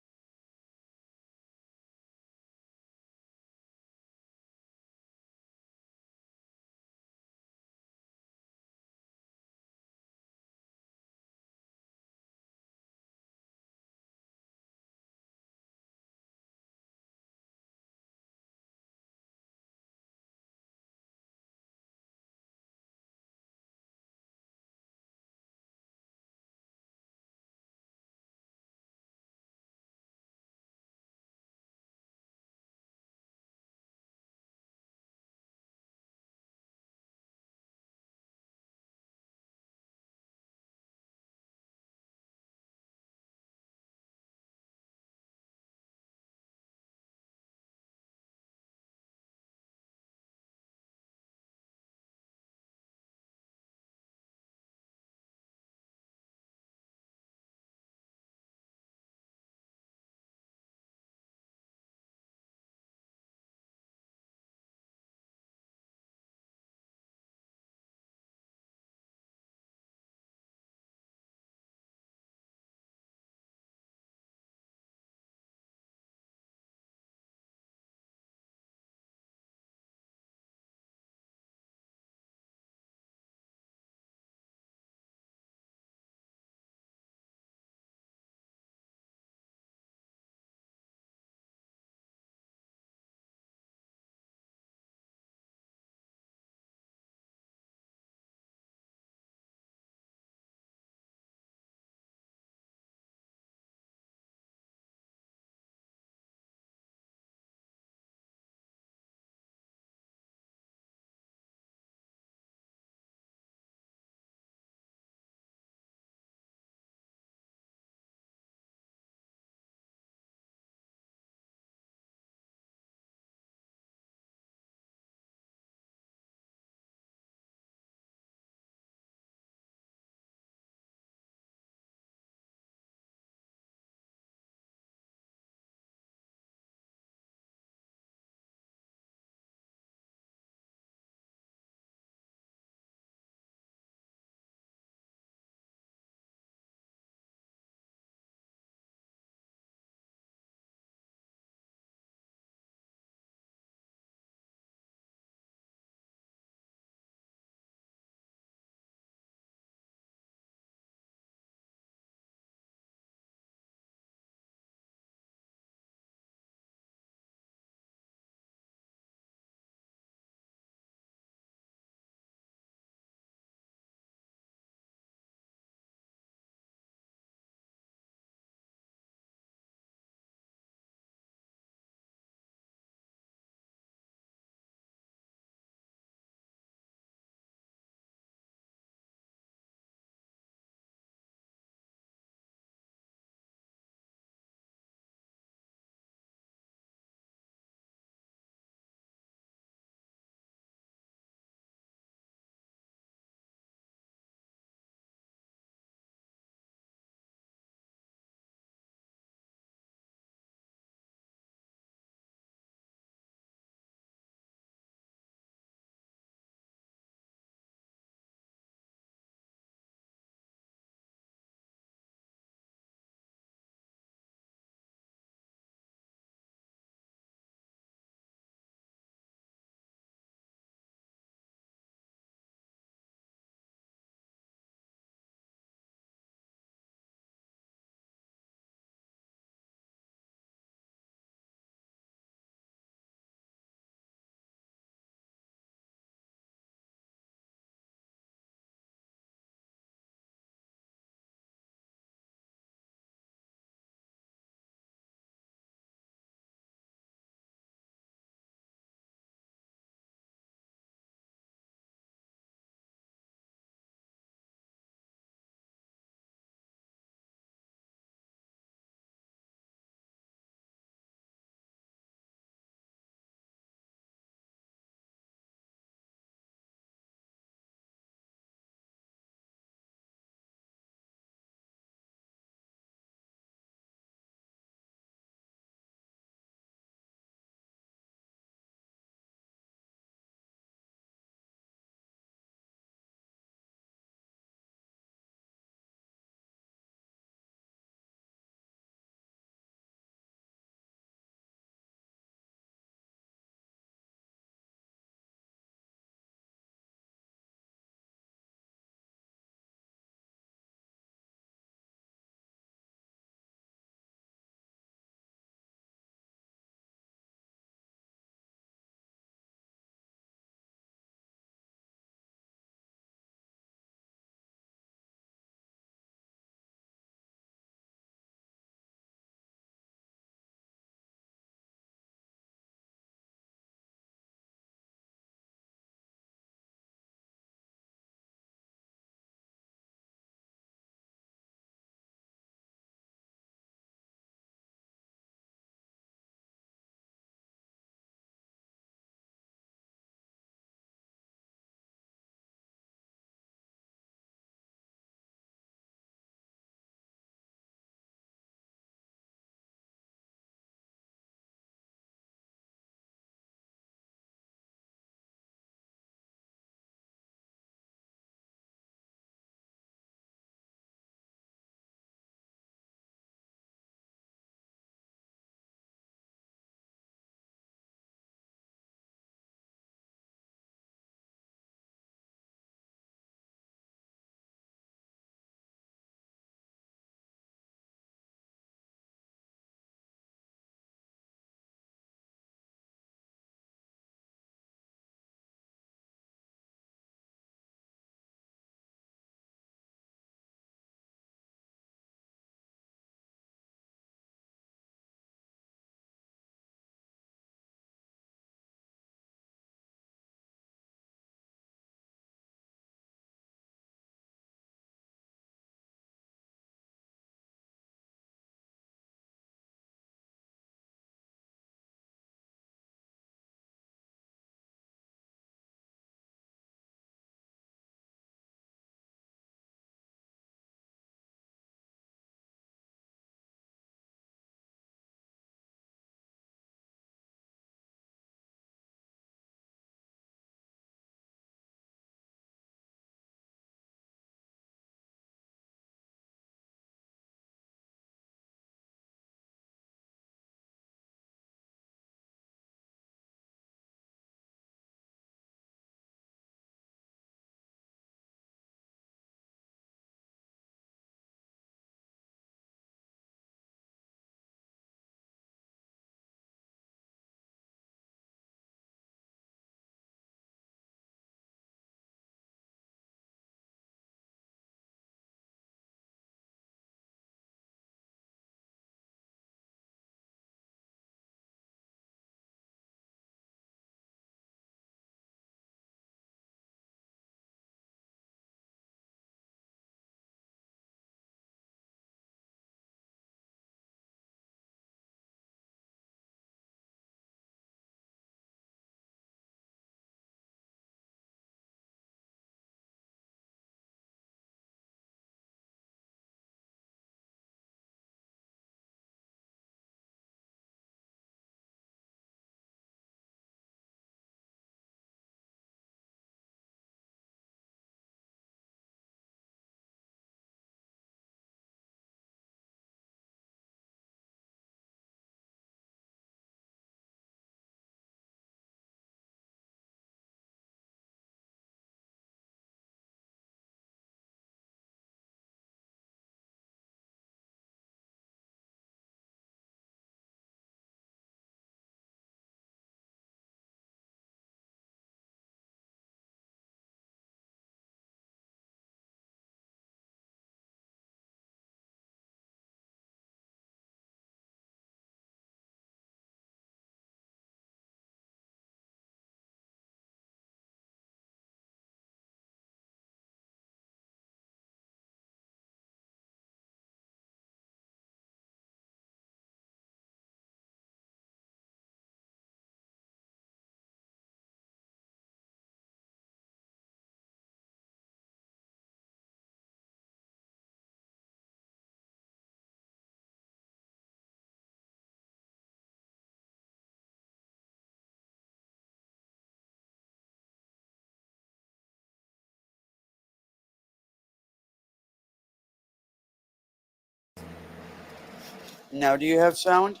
Now, do you have sound?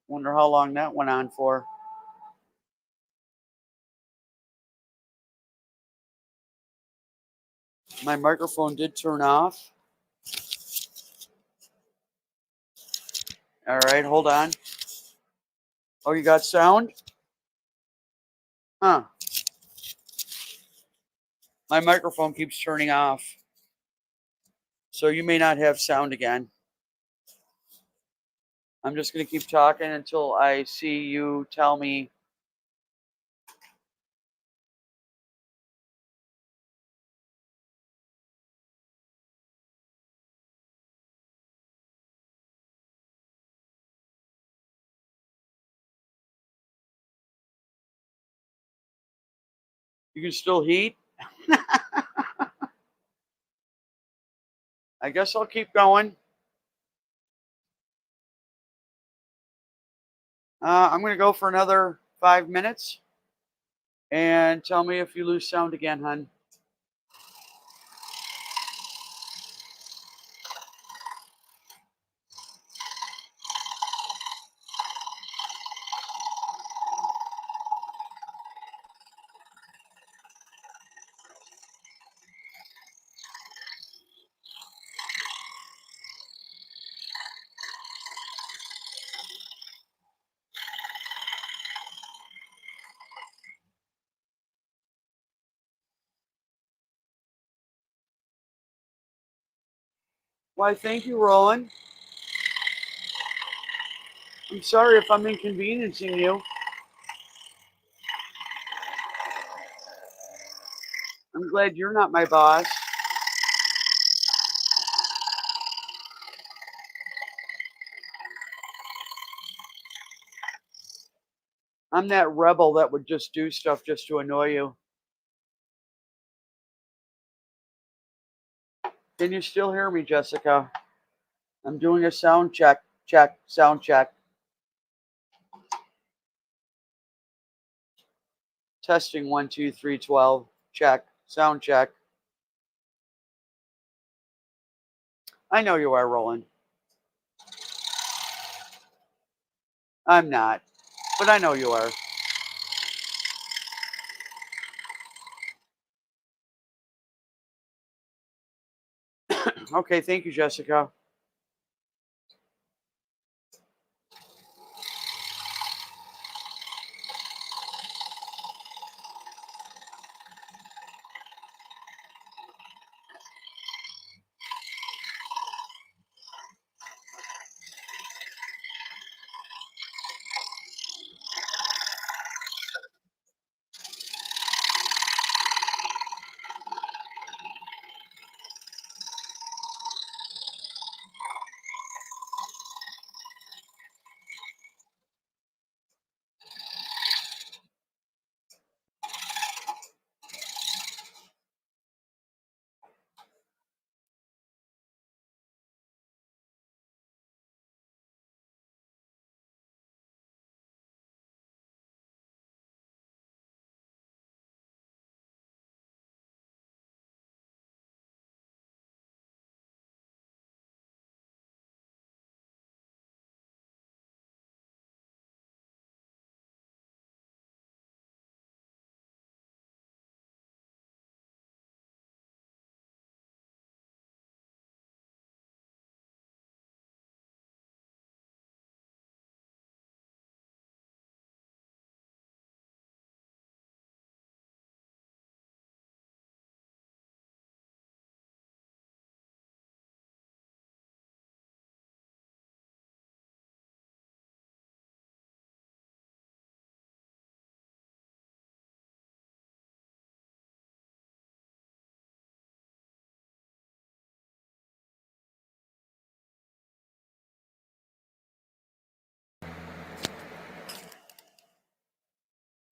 Wonder how long that went on for. My microphone did turn off. All right, hold on. Oh, you got sound? Huh. My microphone keeps turning off. So you may not have sound again. I'm just going to keep talking until I see you tell me. You can still heat? I guess I'll keep going. I'm going to go for another 5 minutes. And tell me if you lose sound again, hon. Why, thank you, Roland. I'm sorry if I'm inconveniencing you. I'm glad you're not my boss. I'm that rebel that would just do stuff just to annoy you. Can you still hear me, Jessica? I'm doing a sound check, sound check. Testing 1, 2, 3, 12. Check, sound check. I know you are, Roland. I'm not, but I know you are. Okay, thank you, Jessica.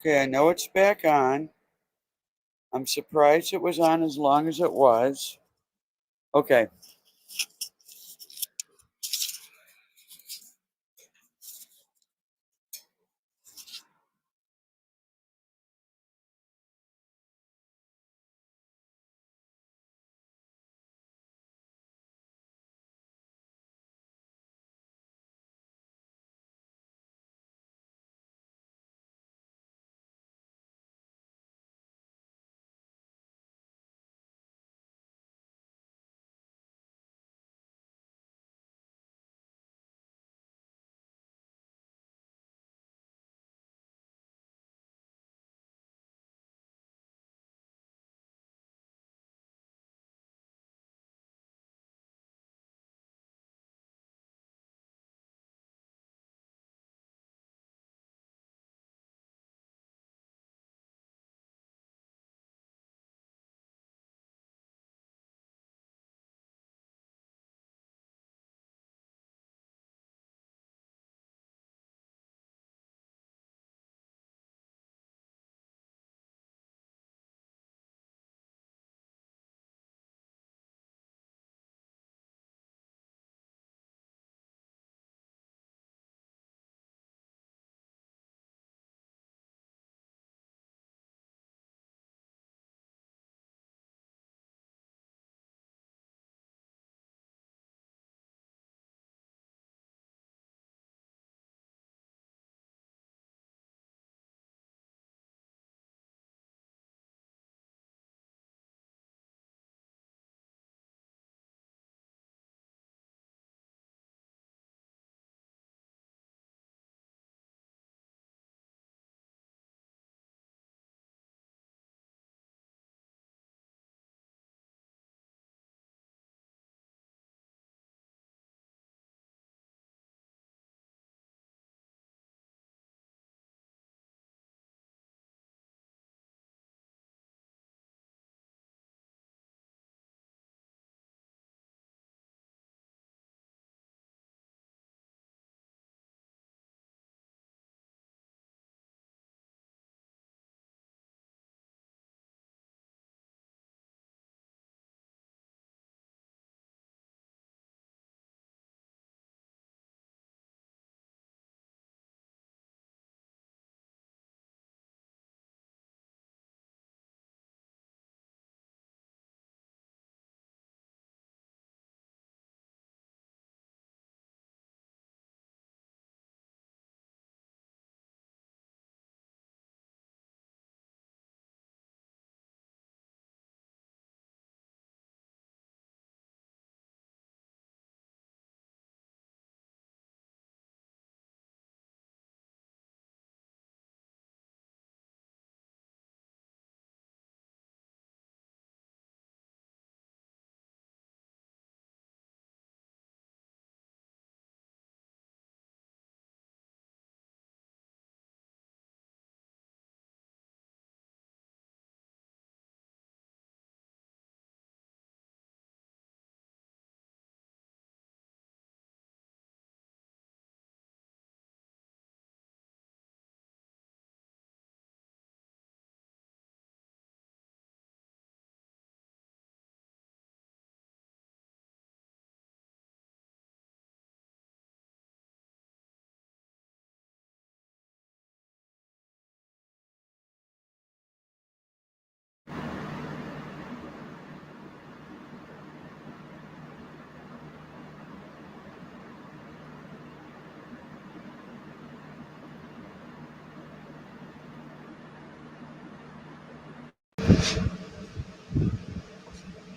Okay, I know it's back on. I'm surprised it was on as long as it was. Okay.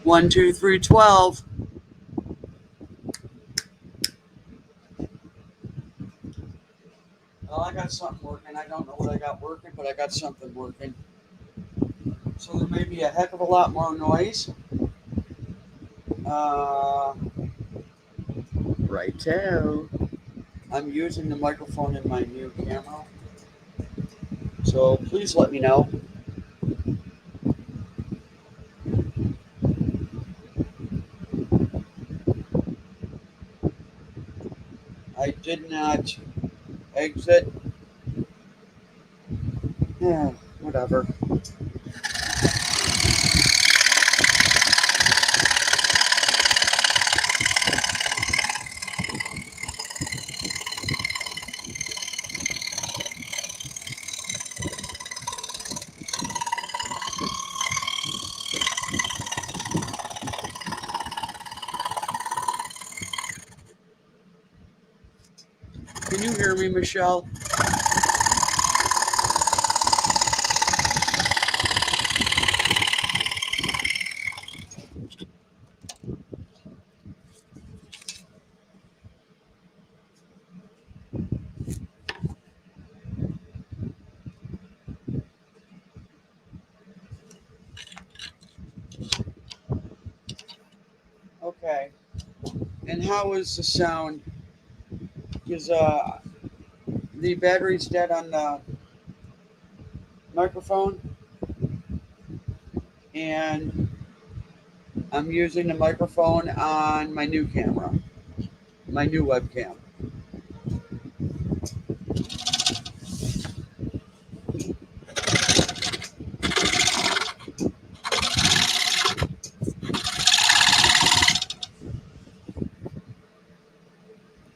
1, 2, 3, 12. Well, I got something working. I don't know what I got working, but I got something working. So there may be a heck of a lot more noise. Righto. I'm using the microphone in my new camera. So please let me know. I did not exit. Yeah, whatever. Can you hear me, Michelle? Okay. And how is the sound? Is the battery's dead on the microphone, and I'm using the microphone on my new camera, my new webcam.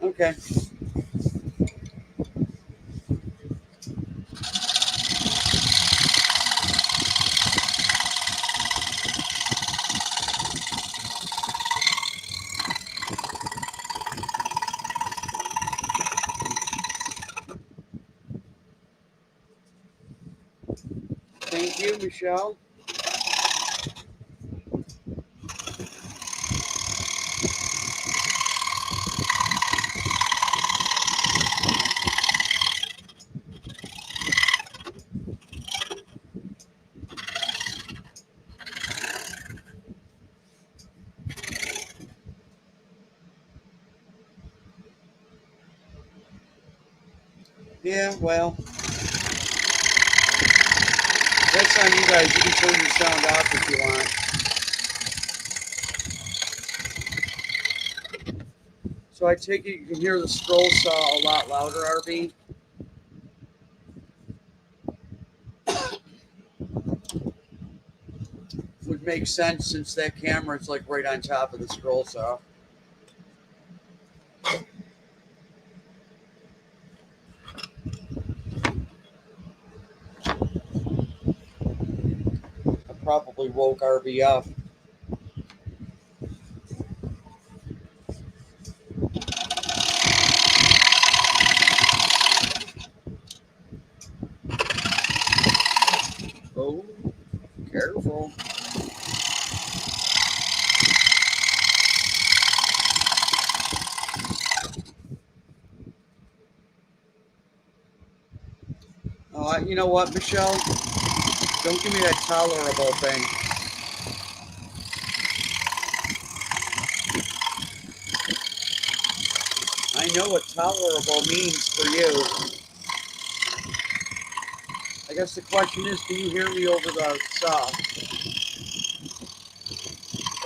Okay. Thank you, Michelle. Yeah, well, that's on you guys. You can turn your sound off if you want. So I take it you can hear the scroll saw a lot louder, RB. Would make sense since that camera is like right on top of the scroll saw. I probably woke RB up. Oh, careful. Oh, you know what, Michelle? Don't give me that tolerable thing. I know what tolerable means for you. I guess the question is, can you hear me over the saw?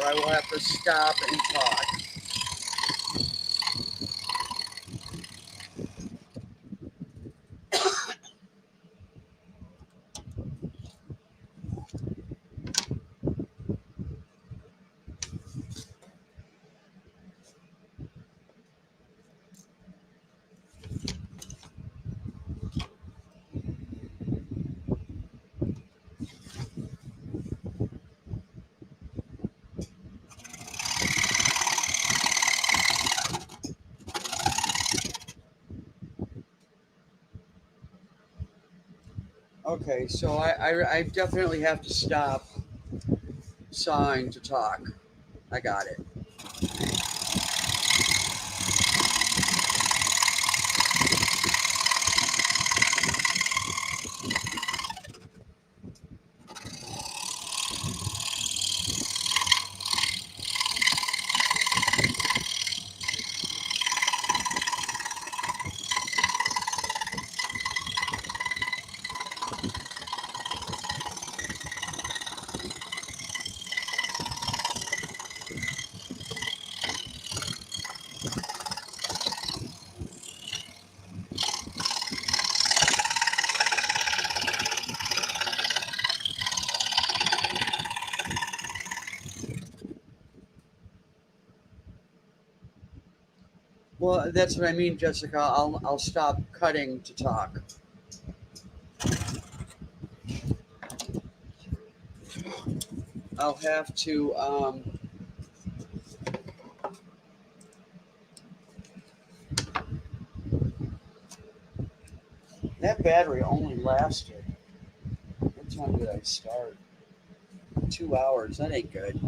Or I will have to stop and talk. Okay, so I definitely have to stop sawing to talk. I got it. Well, that's what I mean, Jessica. I'll stop cutting to talk. I'll have to that battery only lasted. What time did I start? 2 hours. That ain't good.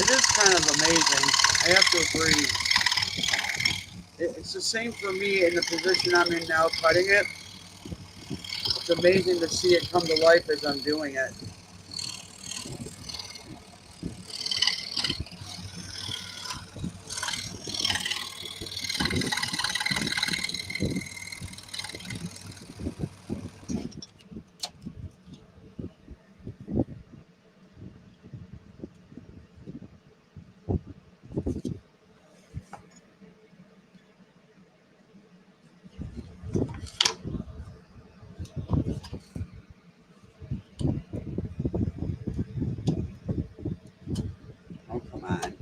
It is kind of amazing. I have to agree. It's the same for me in the position I'm in now, cutting it. It's amazing to see it come to life as I'm doing it. Oh, come on.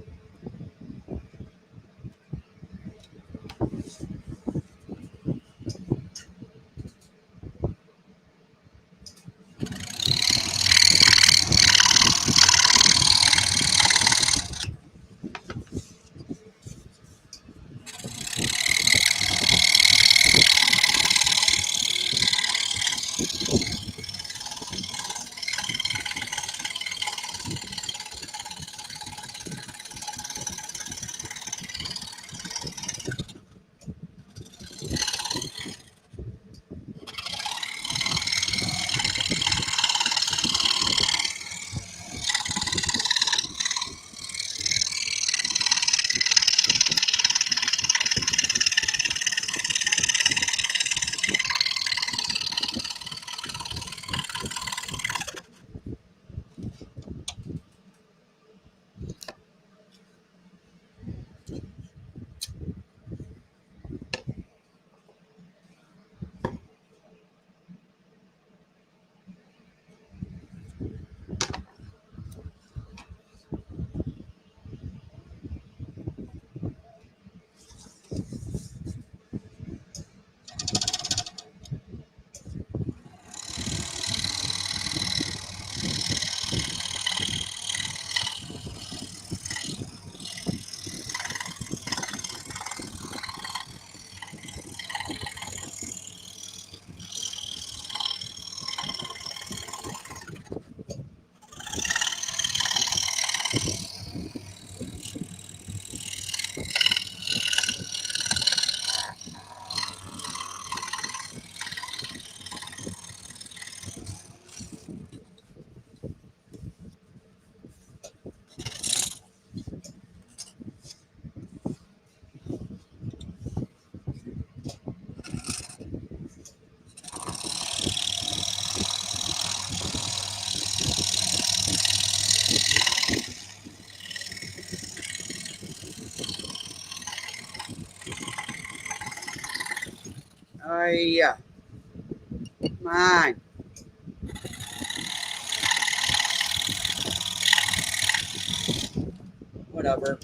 Yeah. Come on. Whatever.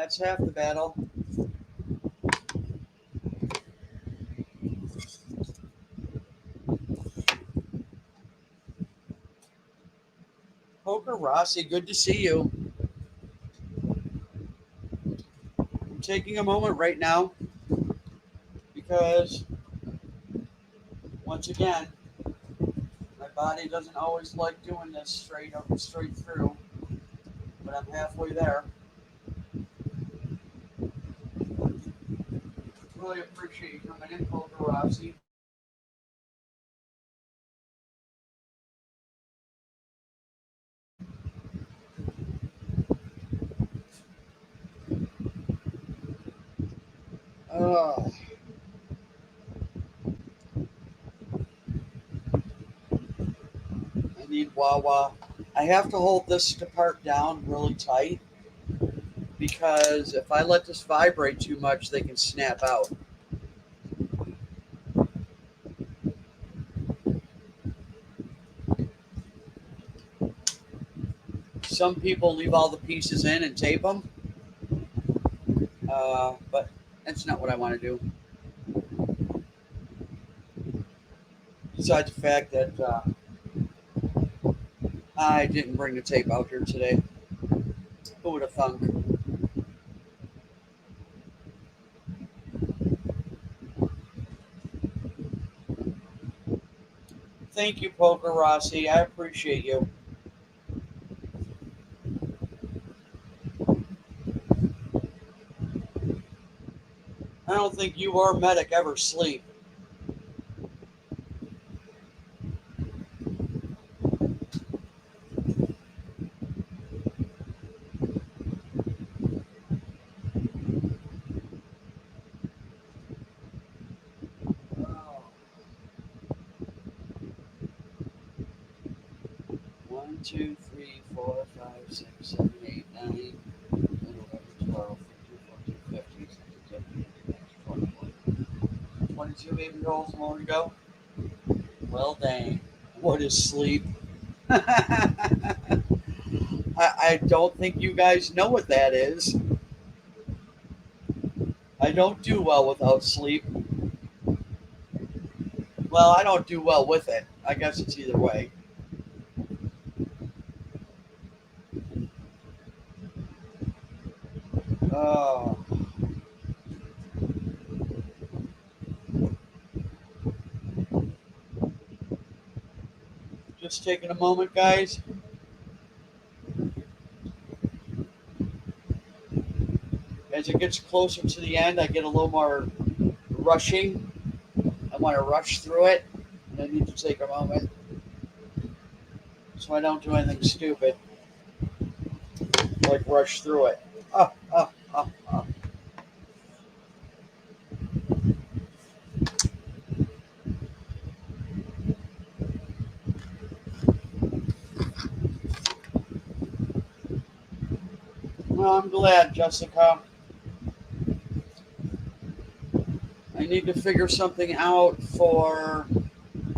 That's half the battle. Poker Rossi, good to see you. I'm taking a moment right now because Once again, my body doesn't always like doing this straight up and straight through, but I'm halfway there. Really appreciate you coming in, Poker Rossi. Oh, I need Wawa. I have to hold this part down really tight because if I let this vibrate too much, they can snap out. Some people leave all the pieces in and tape them, but that's not what I want to do. Besides the fact that I didn't bring the tape out here today. Who would have thunk? Thank you, Poker Rossi. I appreciate you. I don't think you or Medic ever sleep. Oh. 1, 2, 3, 4, 5, 6, 7, 8, 9, 10, 11, 12, 13, 14, 15, 16, 17, 18, 20, 22 baby rolls more to go. Well, dang. What is sleep? I don't think you guys know what that is. I don't do well without sleep. Well, I don't do well with it. I guess it's either way. Oh. Just taking a moment, guys. As it gets closer to the end, I get a little more rushing. I want to rush through it, and I need to take a moment so I don't do anything stupid, like rush through it. Oh, oh, oh, oh. Well, I'm glad, Jessica. I need to figure something out for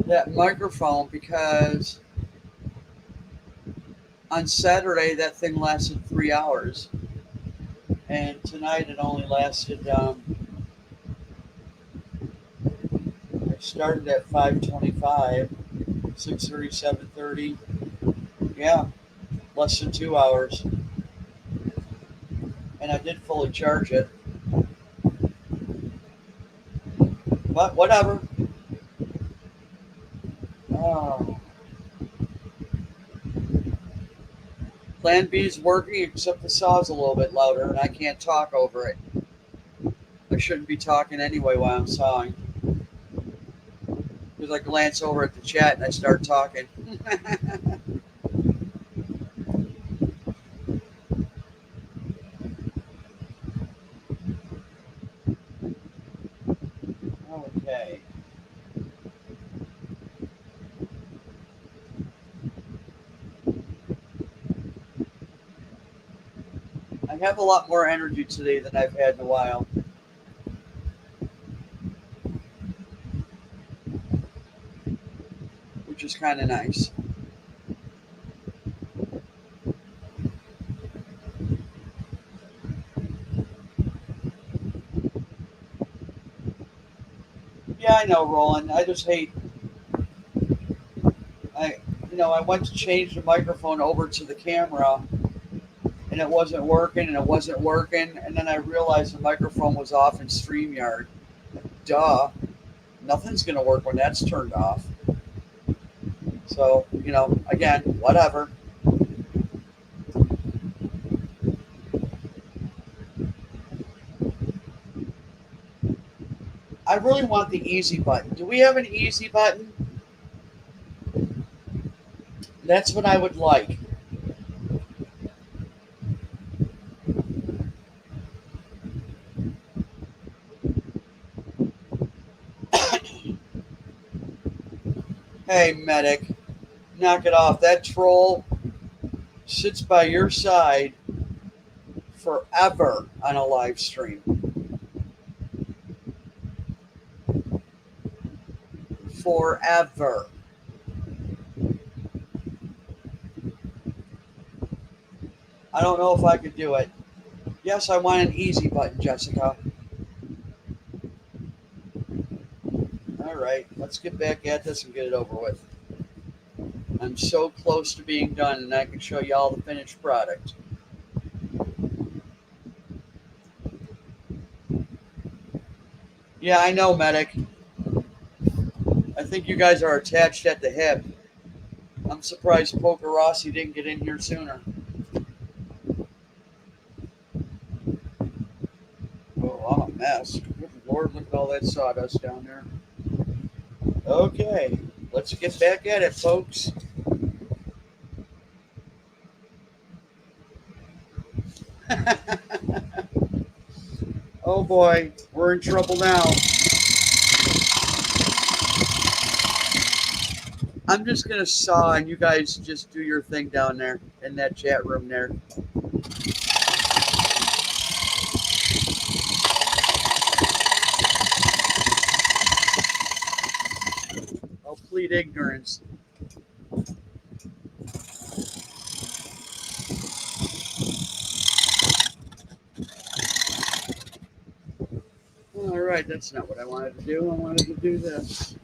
that microphone because on Saturday that thing lasted 3 hours, and tonight it only lasted. I started at 5:25, 6:30, 7:30. Yeah, less than 2 hours, and I did fully charge it. But whatever. Oh. Plan B is working, except the saw's a little bit louder, and I can't talk over it. I shouldn't be talking anyway while I'm sawing. Because I glance over at the chat and I start talking. Okay. I have a lot more energy today than I've had in a while. Which is kind of nice. Yeah, I know, Roland. I just hate. I went to change the microphone over to the camera, and it wasn't working, and then I realized the microphone was off in StreamYard. Duh. Nothing's going to work when that's turned off. So, again, whatever. I really want the easy button. Do we have an easy button? That's what I would like. Hey, medic, knock it off. That troll sits by your side forever on a live stream. Forever. I don't know if I could do it. Yes, I want an easy button, Jessica. All right, let's get back at this and get it over with. I'm so close to being done, and I can show you all the finished product. Yeah, I know, medic. I think you guys are attached at the hip. I'm surprised Poker Rossi didn't get in here sooner. Oh, I'm a mess. Good Lord, look at all that sawdust down there. Okay, let's get back at it, folks. Oh boy, we're in trouble now. I'm just going to saw and you guys just do your thing down there in that chat room there. I'll plead ignorance. All right, that's not what I wanted to do. I wanted to do this.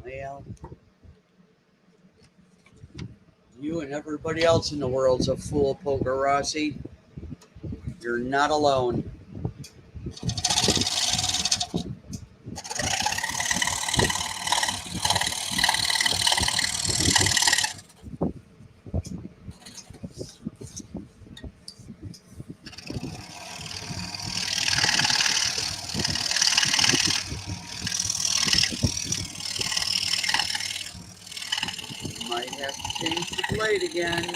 Well, you and everybody else in the world's a fool, Poker Rossi. You're not alone. Might have to change the blade again.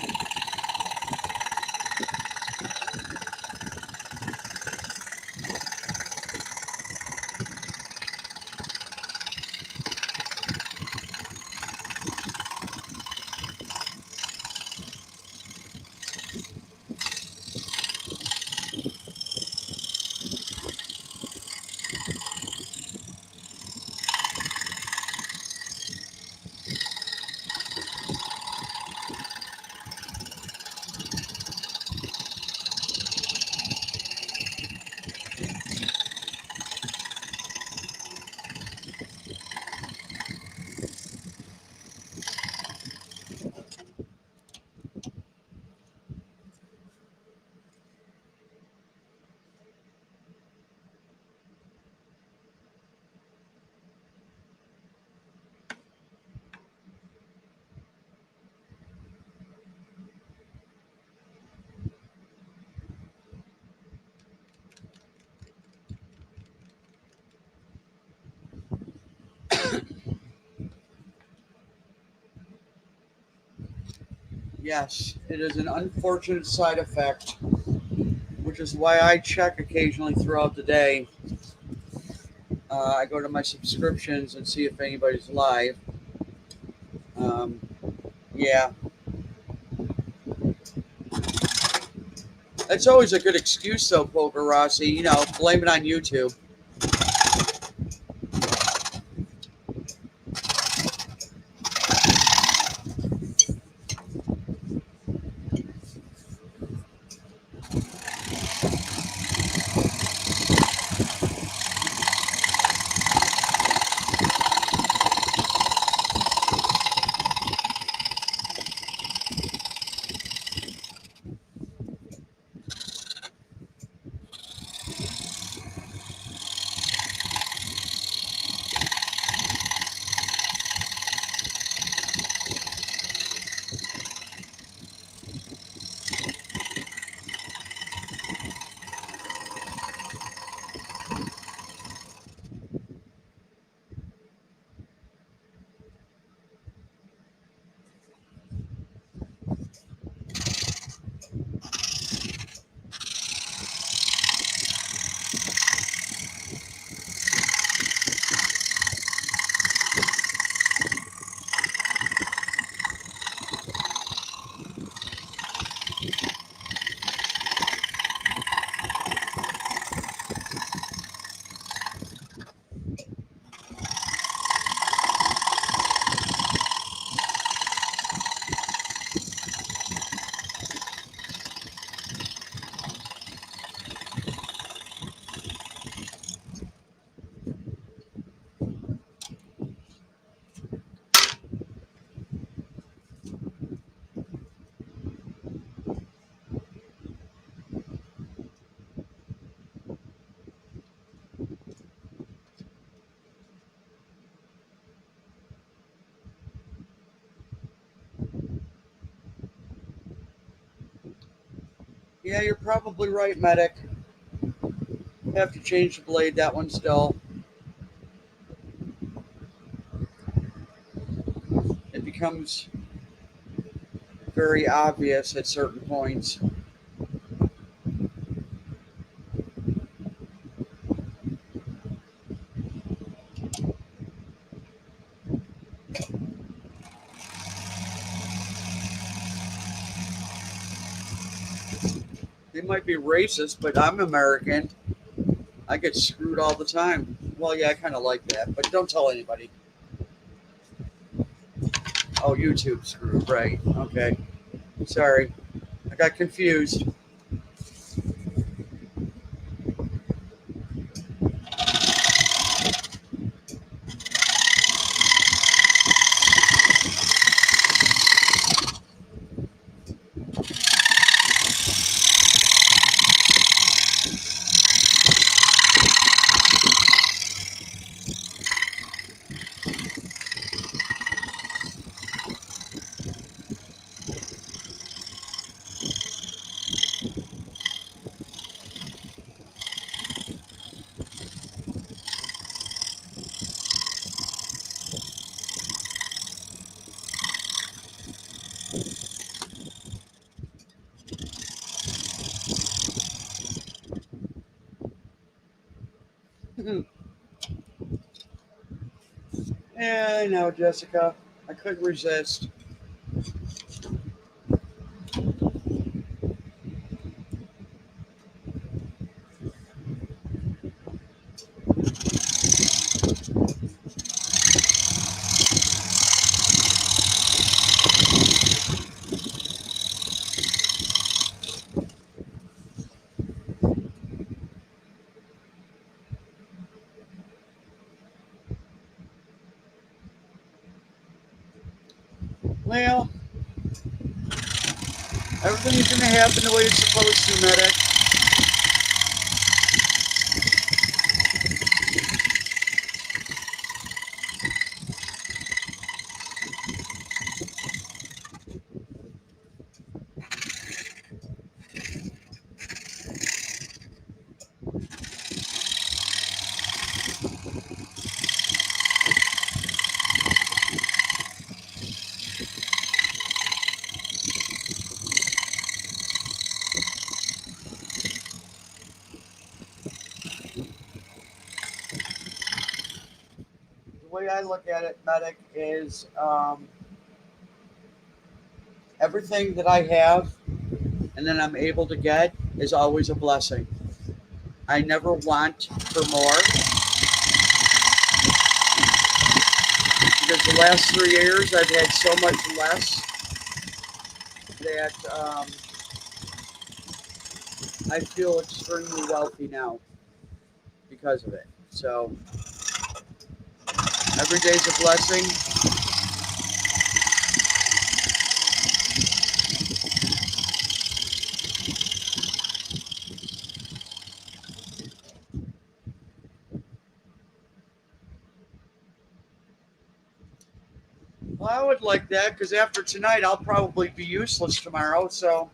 Yes, it is an unfortunate side effect, which is why I check occasionally throughout the day. I go to my subscriptions and see if anybody's live. Um, yeah, it's always a good excuse, though, Poker Rossi. You know, blame it on YouTube. Yeah, you're probably right, Medic. Have to change the blade. That one still. It becomes very obvious at certain points. They might be racist, but I'm American. I get screwed all the time. Well, yeah, I kind of like that, but don't tell anybody. Oh, YouTube screwed, right? Okay. Sorry. I got confused. Yeah, I know, Jessica. I couldn't resist. Well, everything's going to happen the way it's supposed to, Medic. way I look at it, Medic, is everything that I have and then I'm able to get is always a blessing. I never want for more because the last 3 years I've had so much less that I feel extremely wealthy now because of it. So every day's a blessing. Well, I would like that because after tonight I'll probably be useless tomorrow. So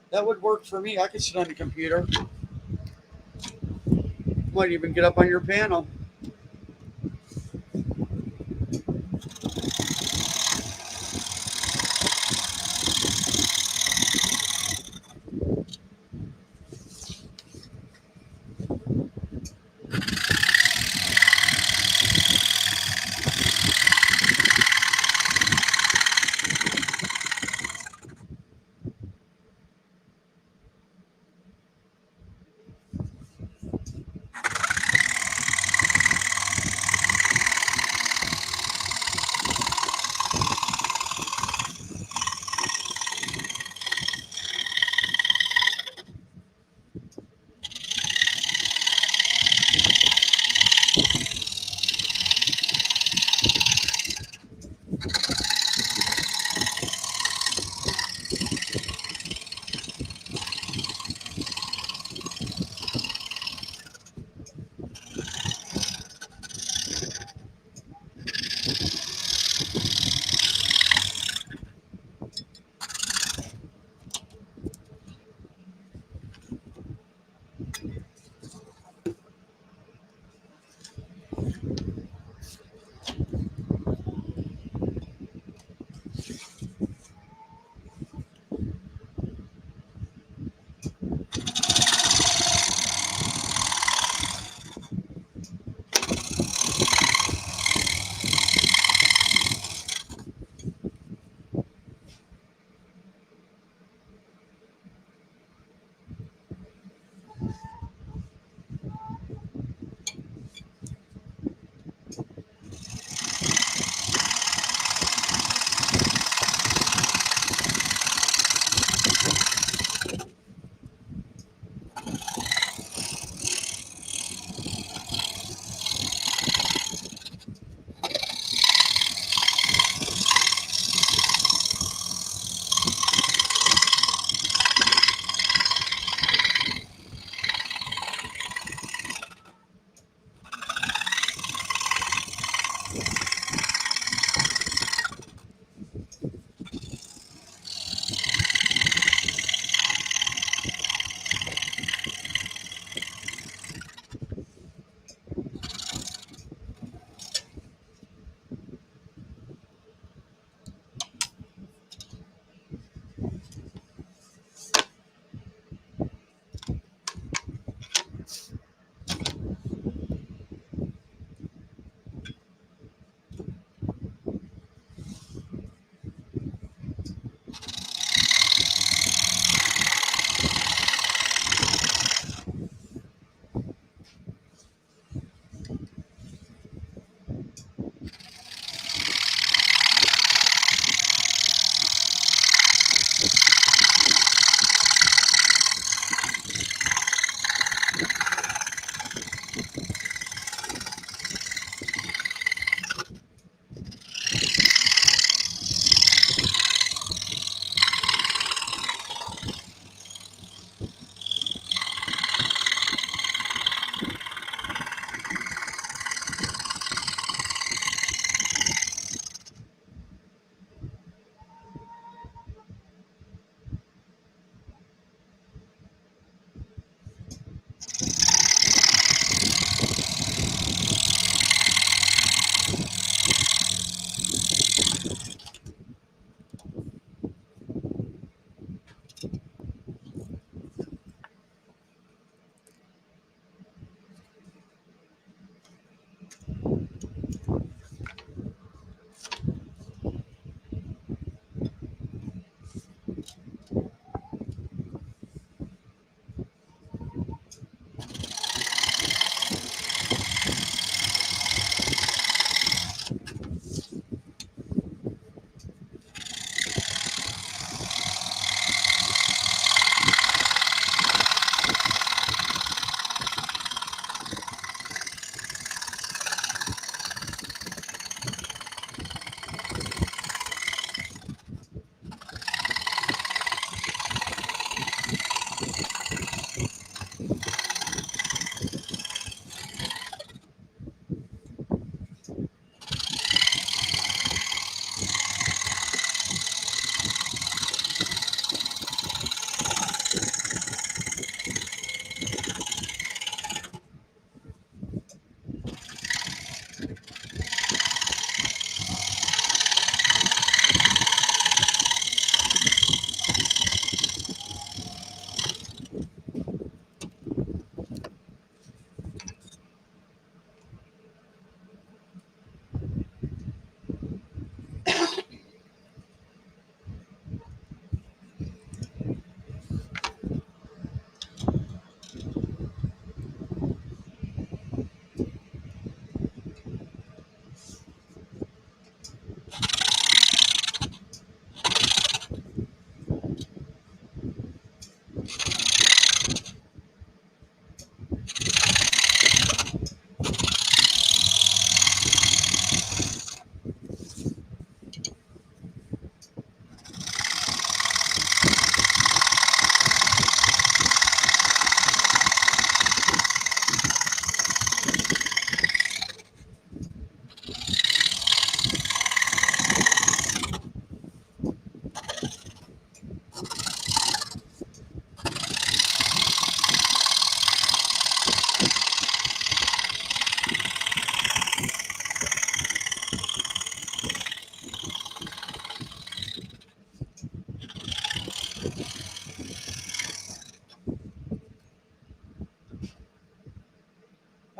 that would work for me. I could sit on the computer. Might even get up on your panel.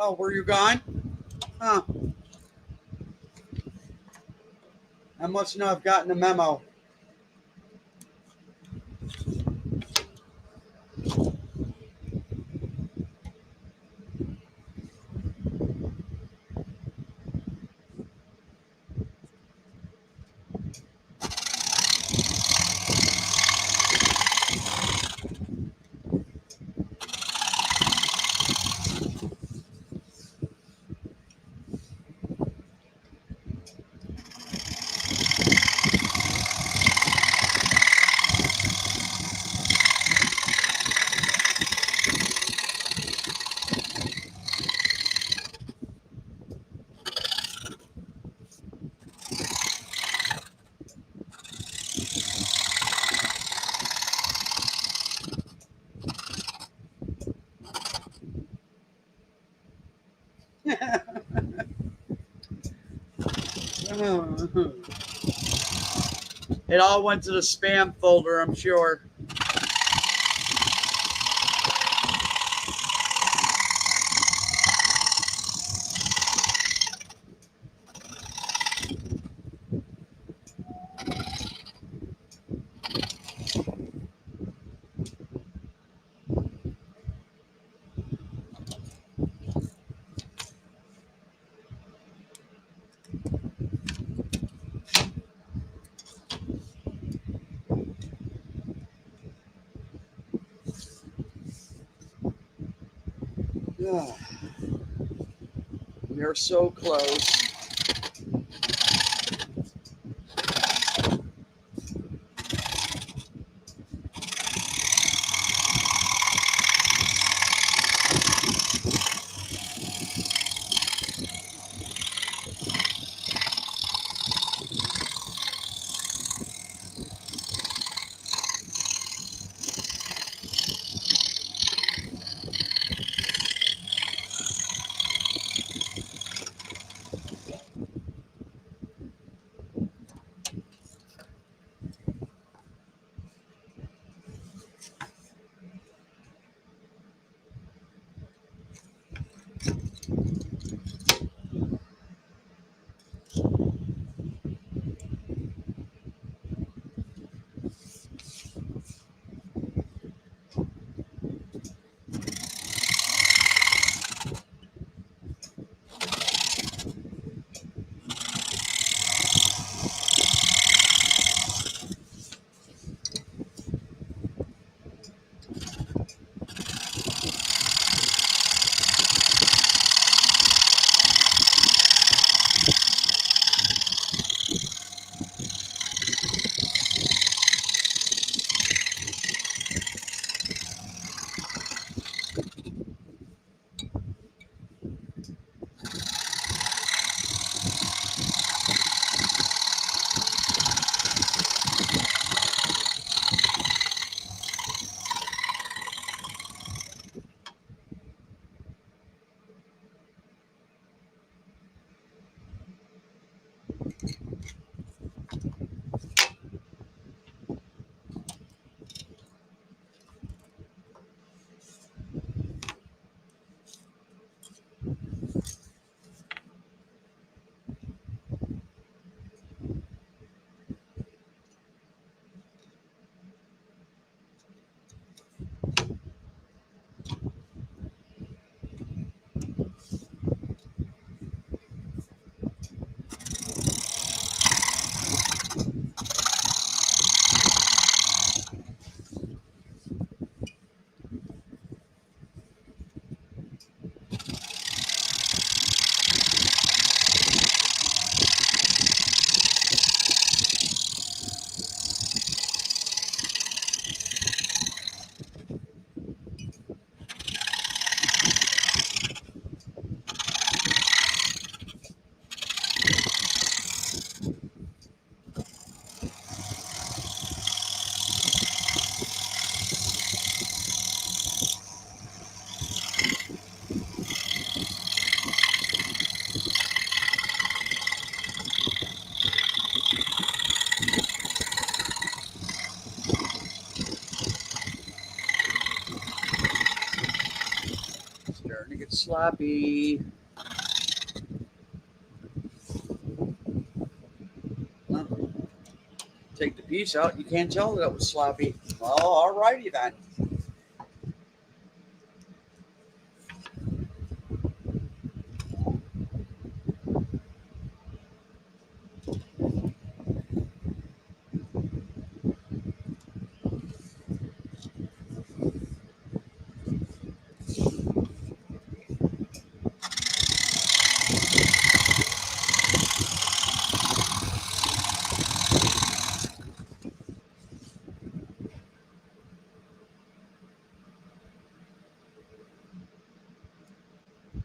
Oh, were you gone? Huh. I must not have gotten a memo. It all went to the spam folder, I'm sure. We're so close. sloppy. Well, take the piece out. You can't tell that it was sloppy. Well, alrighty then.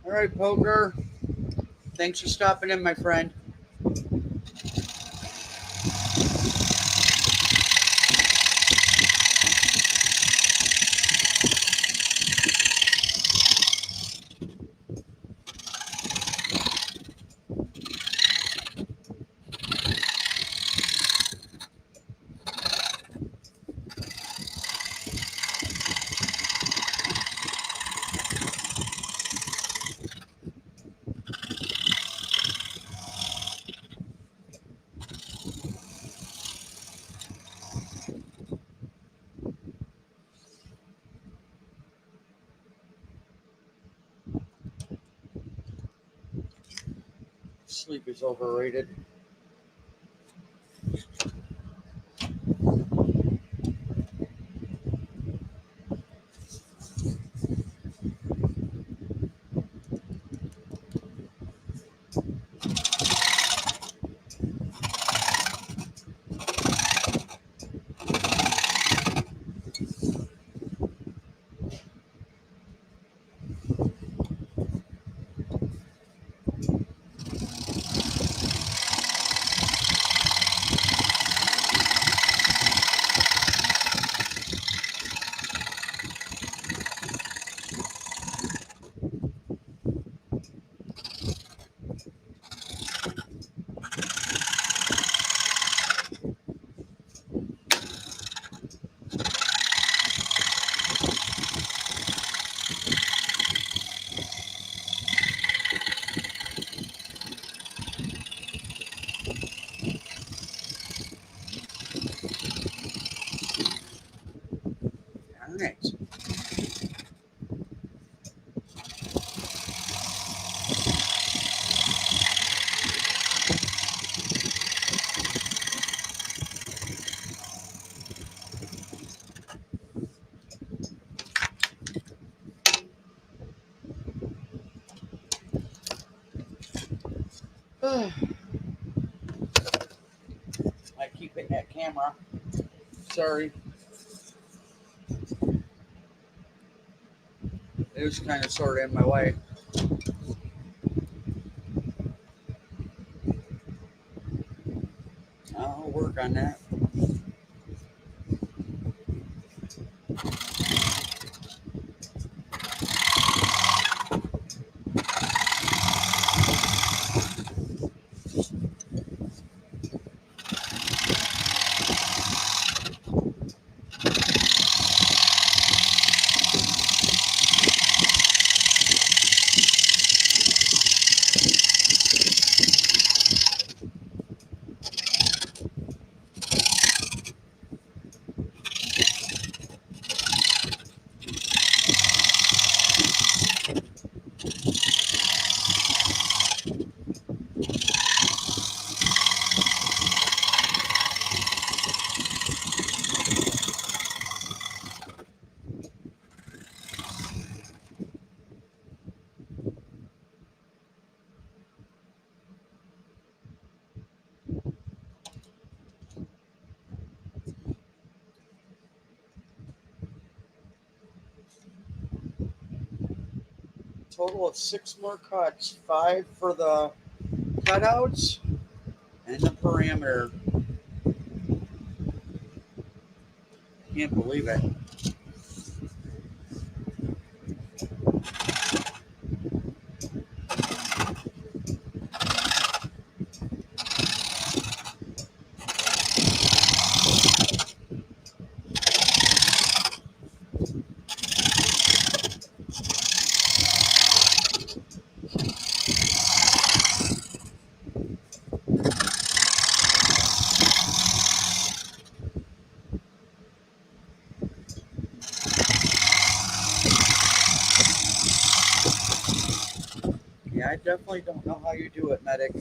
All right, Poker. Thanks for stopping in, my friend. Sleep is overrated. All right. I keep hitting that camera. Sorry. It was kind of sort of in my way. I'll work on that. Total of 6 more cuts, 5 for the cutouts and the parameter. Can't believe it. I definitely don't know how you do it, medic.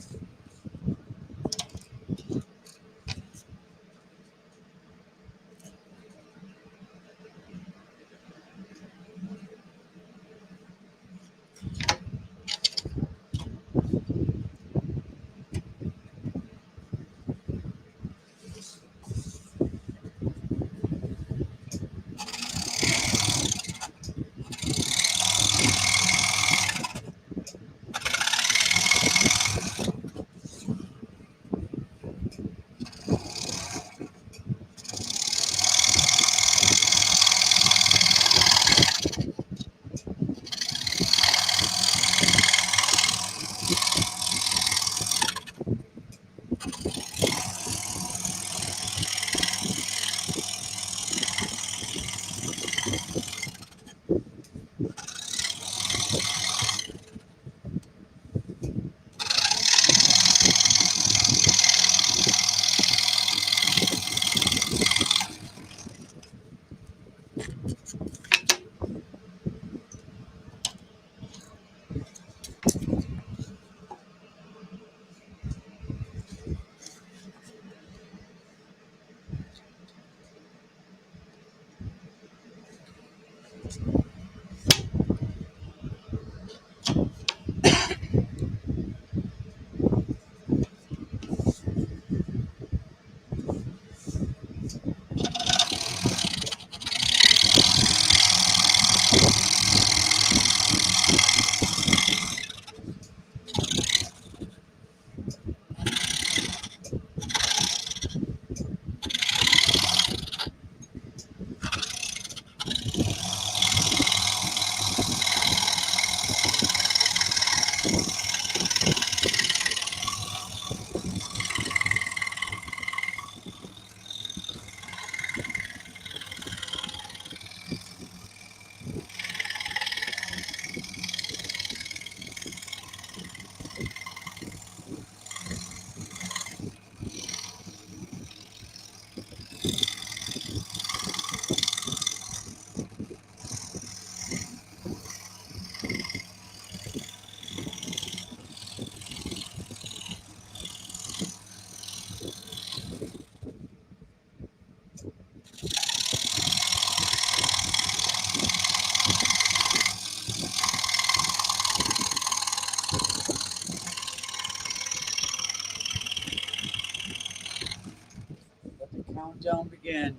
Let the countdown begin.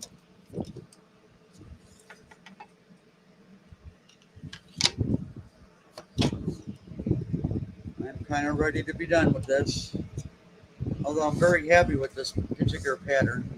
I'm kind of ready to be done with this. Although I'm very happy with this particular pattern.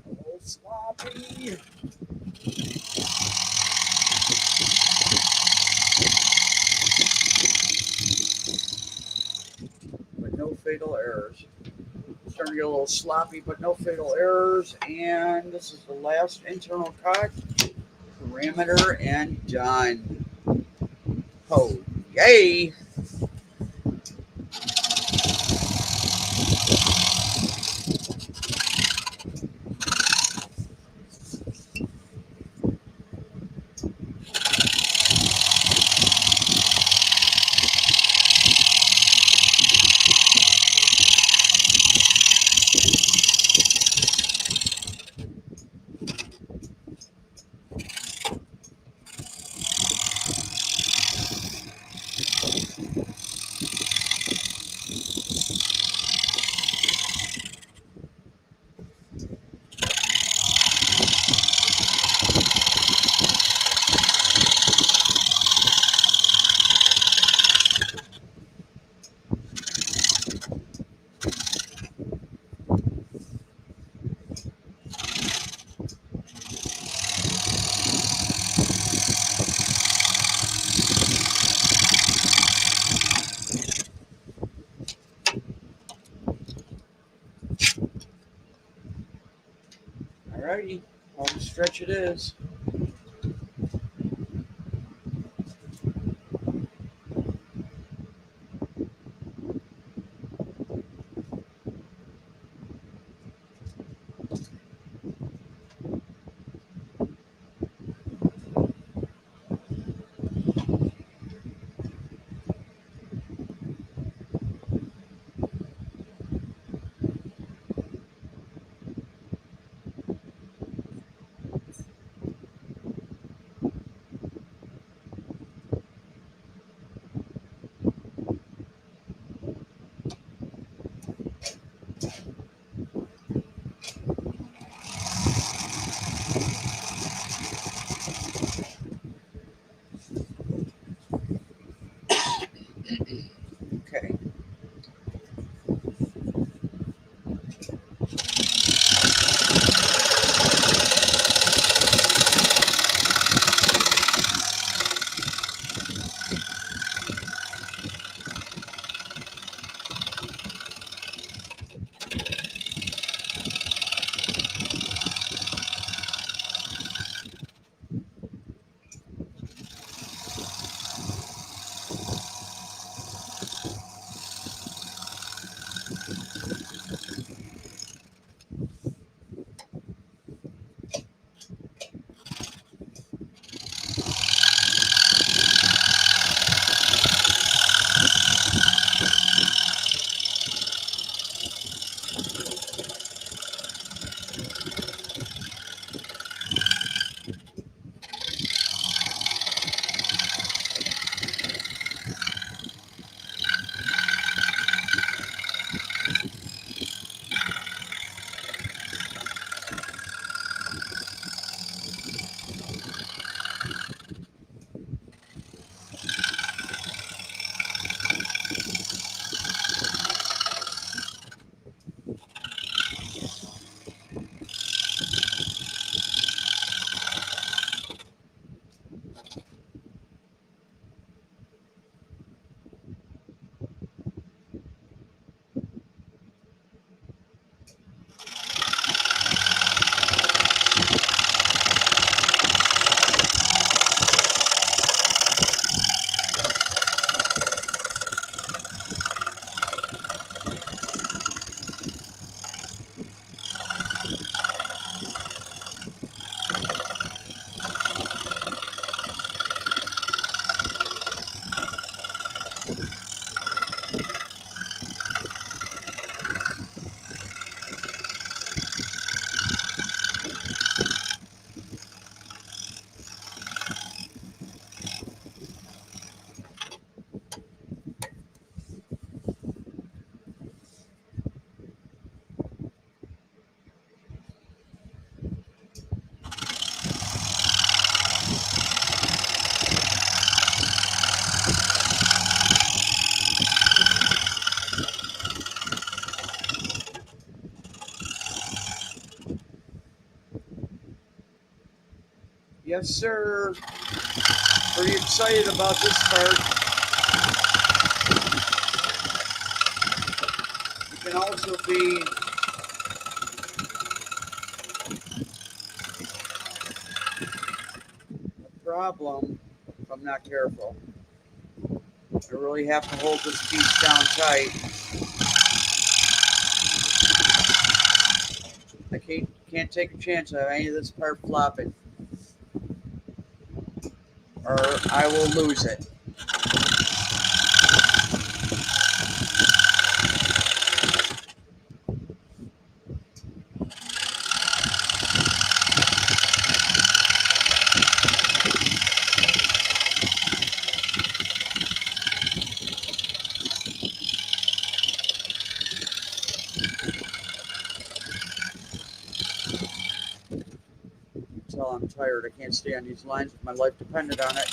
A little sloppy. But no fatal errors. Starting to get a little sloppy, but no fatal errors. And this is the last internal cut. Parameter and done. Oh, yay! Alrighty, home stretch it is. Okay. Yes, sir. Pretty excited about this part. You can also be a problem if I'm not careful. I really have to hold this piece down tight. I can't take a chance of any of this part flopping, or I will lose it. Until I'm tired, I can't stay on these lines if my life depended on it.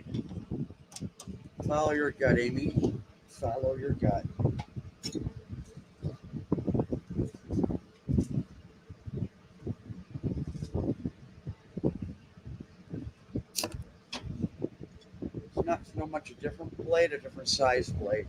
right. Follow your gut, Amy. Follow your gut. It's not so much a different blade, a different size blade.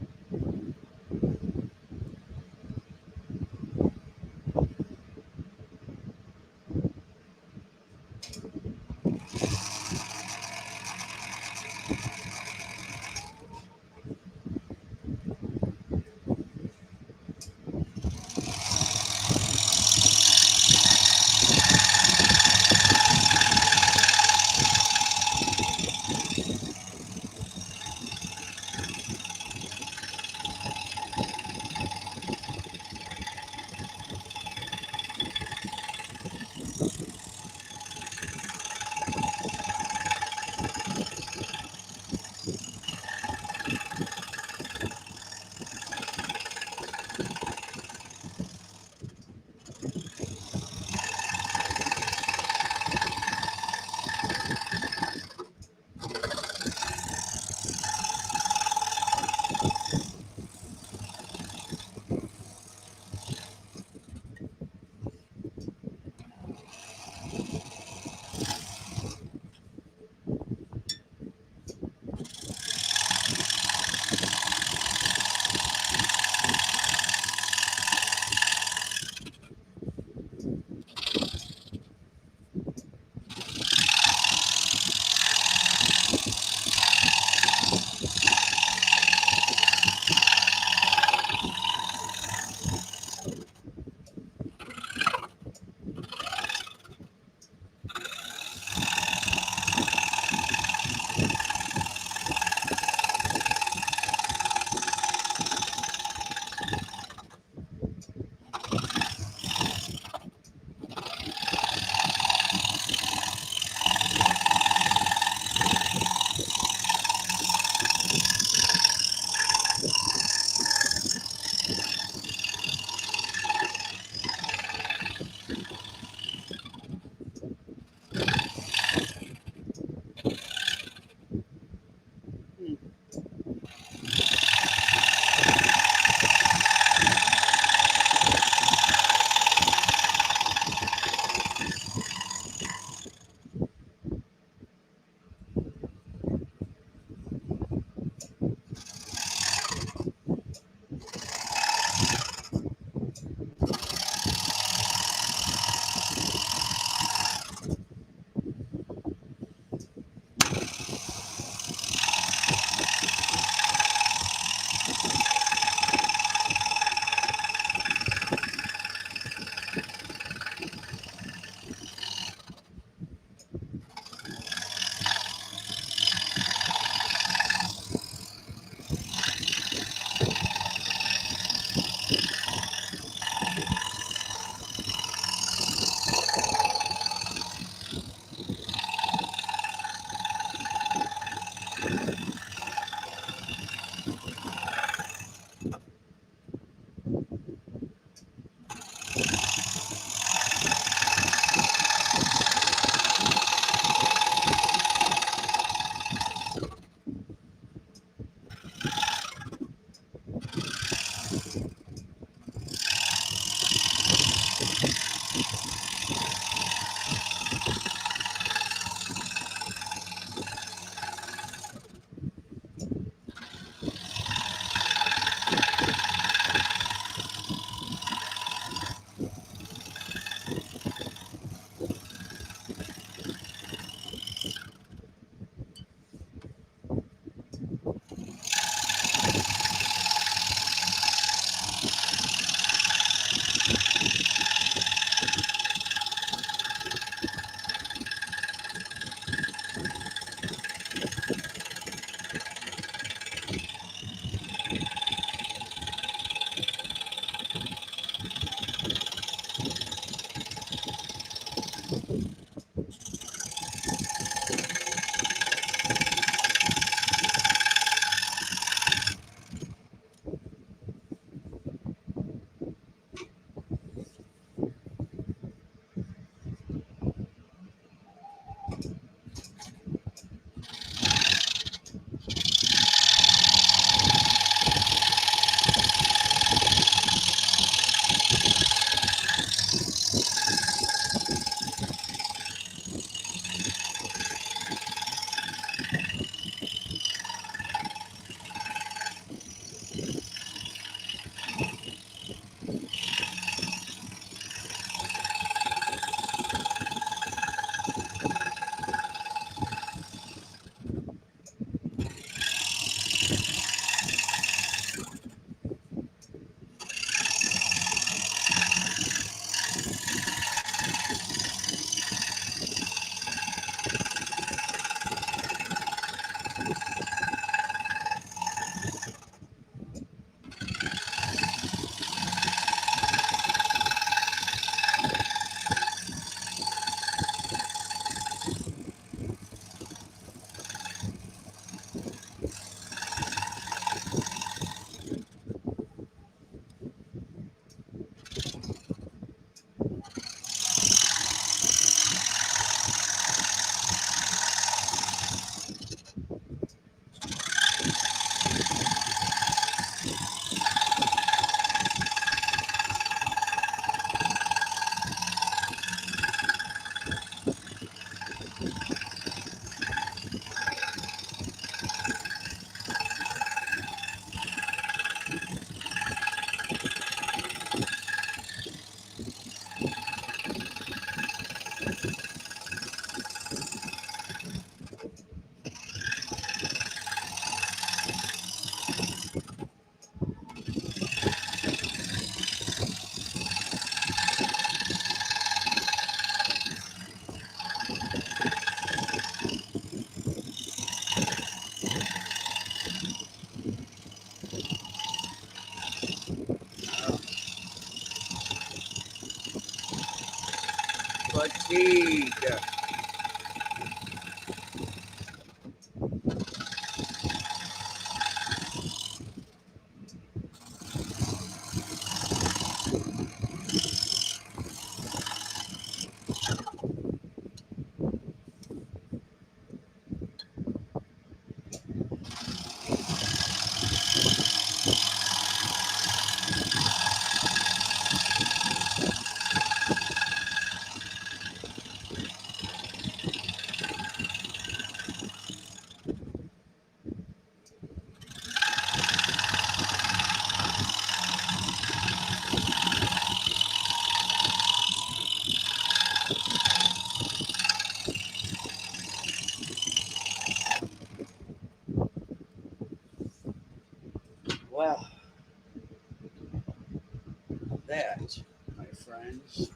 friends,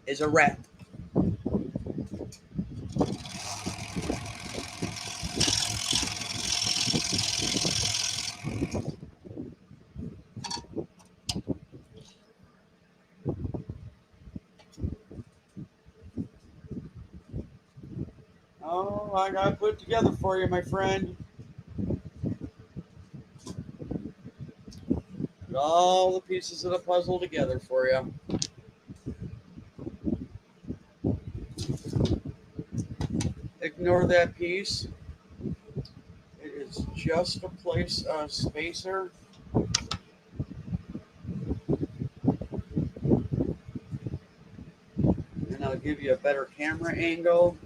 is a wrap. Oh, I got to put it together for you, my friend. Put all the pieces of the puzzle together for you. Ignore that piece. It is just a place, a spacer. And I'll give you a better camera angle.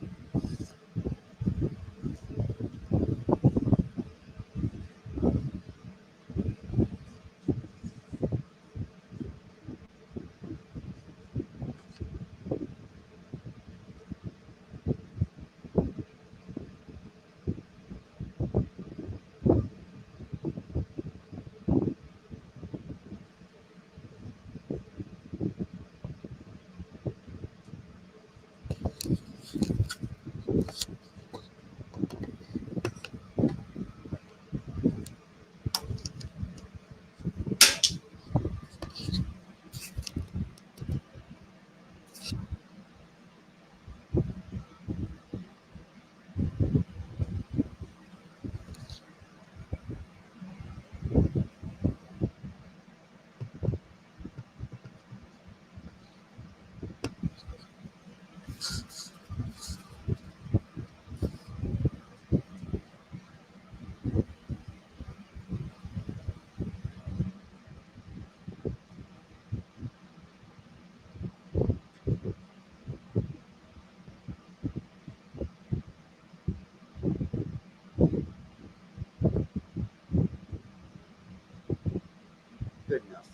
Good enough.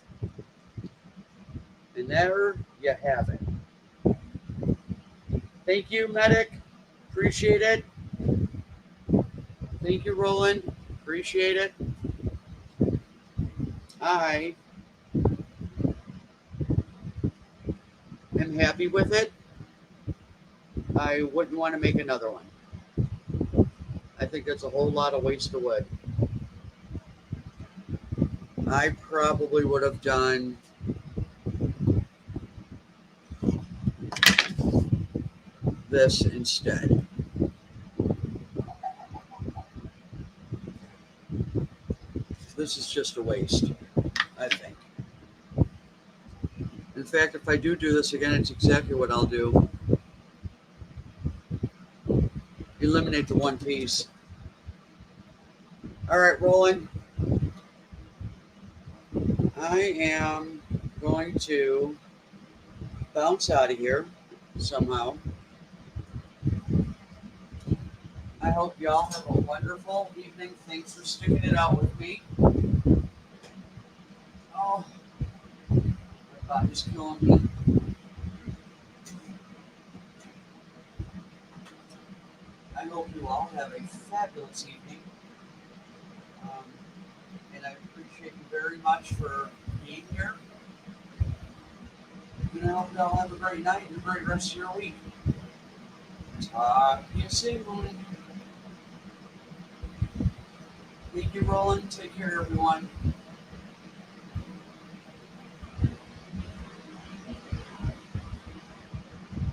And there you have it. Thank you, Medic. Appreciate it. Thank you, Roland. Appreciate it. I am happy with it. I wouldn't want to make another one. I think that's a whole lot of waste of wood. I probably would have done this instead. This is just a waste, I think. In fact, if I do this again, it's exactly what I'll do. Eliminate the one piece. All right, Roland. I am going to bounce out of here somehow. I hope y'all have a wonderful evening. Thanks for sticking it out with me. Oh, my body's killing me. I hope you all have a fabulous evening. And I appreciate you very much for being here. And I hope you all have a great night and a great rest of your week. Talk to you soon. Thank you, Roland. Take care, everyone.